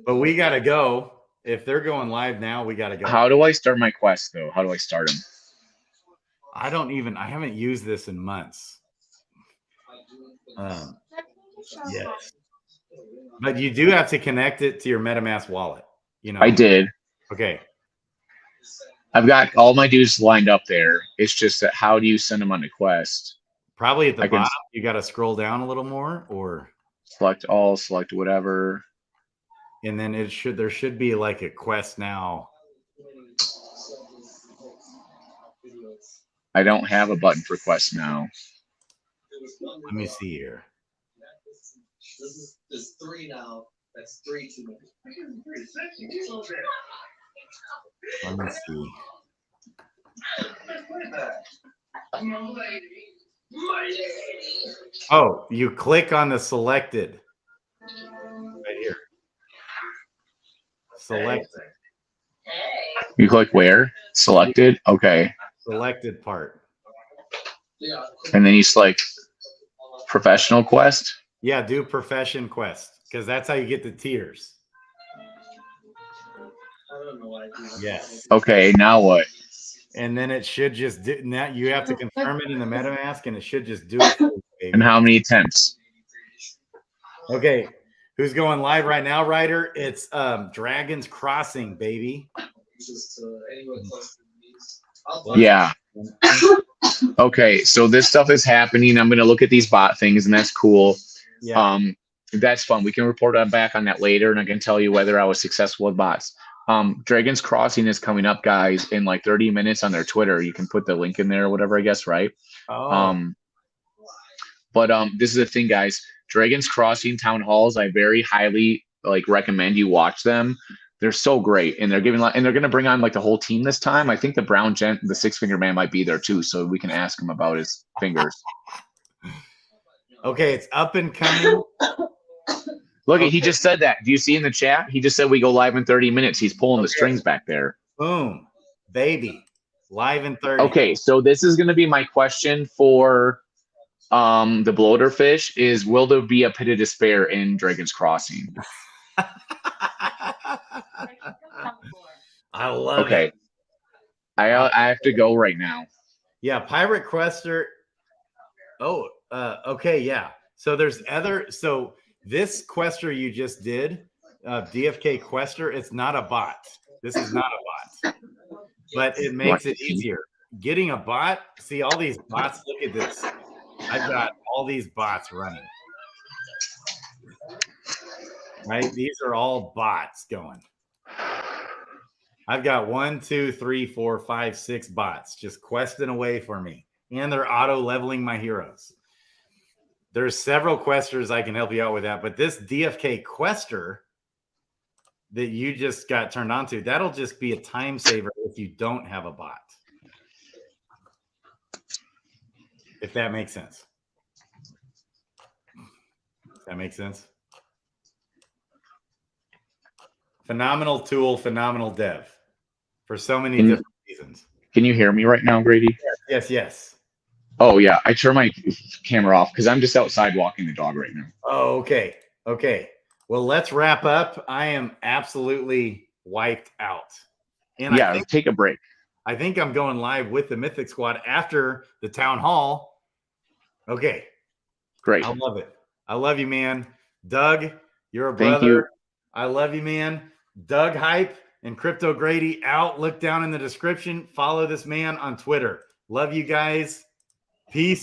But we got to go. If they're going live now, we got to go. How do I start my quest, though? How do I start them? I haven't used this in months. Yes. But you do have to connect it to your MetaMask wallet. You know. I did. Okay. I've got all my dudes lined up there. It's just that how do you send them on the quest? Probably at the bottom. You got to scroll down a little more, or select all, select whatever. And then there should be like a quest now. I don't have a button for quest now. Let me see here. This is 3 now. That's 3 too many. Let me see. Oh, you click on the selected right here. Selected. You click where? Selected. Okay. Selected part. And then you select professional quest. Yeah, do profession quest because that's how you get the tiers. I don't know why I do that. Yes. Okay. Now what? And then it should just do now. You have to confirm it in the MetaMask, and it should just do it. For you, baby. And how many attempts? Okay, who's going live right now, Ryder? It's Dragon's Crossing, baby. Yeah. Okay. So this stuff is happening. I'm going to look at these bot things, and that's cool. Yeah. That's fun. We can report on back on that later, and I can tell you whether I was successful with bots. Dragon's Crossing is coming up, guys, in like 30 minutes on their Twitter. You can put the link in there or whatever, I guess, right? Oh. But this is the thing, guys. Dragon's Crossing town halls, I very highly recommend you watch them. They're so great, and they're going to bring on like the whole team this time. I think the Brown Gent, the 6-finger man, might be there too, so we can ask him about his fingers. Okay, it's up and coming. Look, he just said that. Do you see in the chat? He just said we go live in 30 minutes. He's pulling the strings back there. Boom, baby, live in 30. Okay, so this is going to be my question for the bloater fish is, will there be a pit of despair in Dragon's Crossing? I love Okay. it. I have to go right now. Yeah, Pirate Quester. Oh, okay, yeah. So there's so this Quester you just did, DFK Quester, it's not a bot. This is not a bot. But it makes it easier. Getting a bot, see all these bots, look at this. I've got all these bots running. Right? These are all bots going. I've got 1, 2, 3, 4, 5, 6 bots just questing away for me. And they're auto leveling my heroes. There's several questers I can help you out with that. But this DFK quester that you just got turned on to, that'll just be a time saver if you don't have a bot. If that makes sense. Does that make sense? Phenomenal tool, phenomenal dev for so many different reasons. Can you hear me right now, Grady? Yes. Oh, yeah. I turned my camera off because I'm just outside walking the dog right now. Oh, okay. Well, let's wrap up. I am absolutely wiped out. And yeah, take a break. I think I'm going live with the Mythic Squad after the town hall. Okay. Great. I love it. I love you, man. Doug, you're a brother. Thank you. I love you, man. Doug Hype and Crypto Grady out. Look down in the description. Follow this man on Twitter. Love you guys. Peace.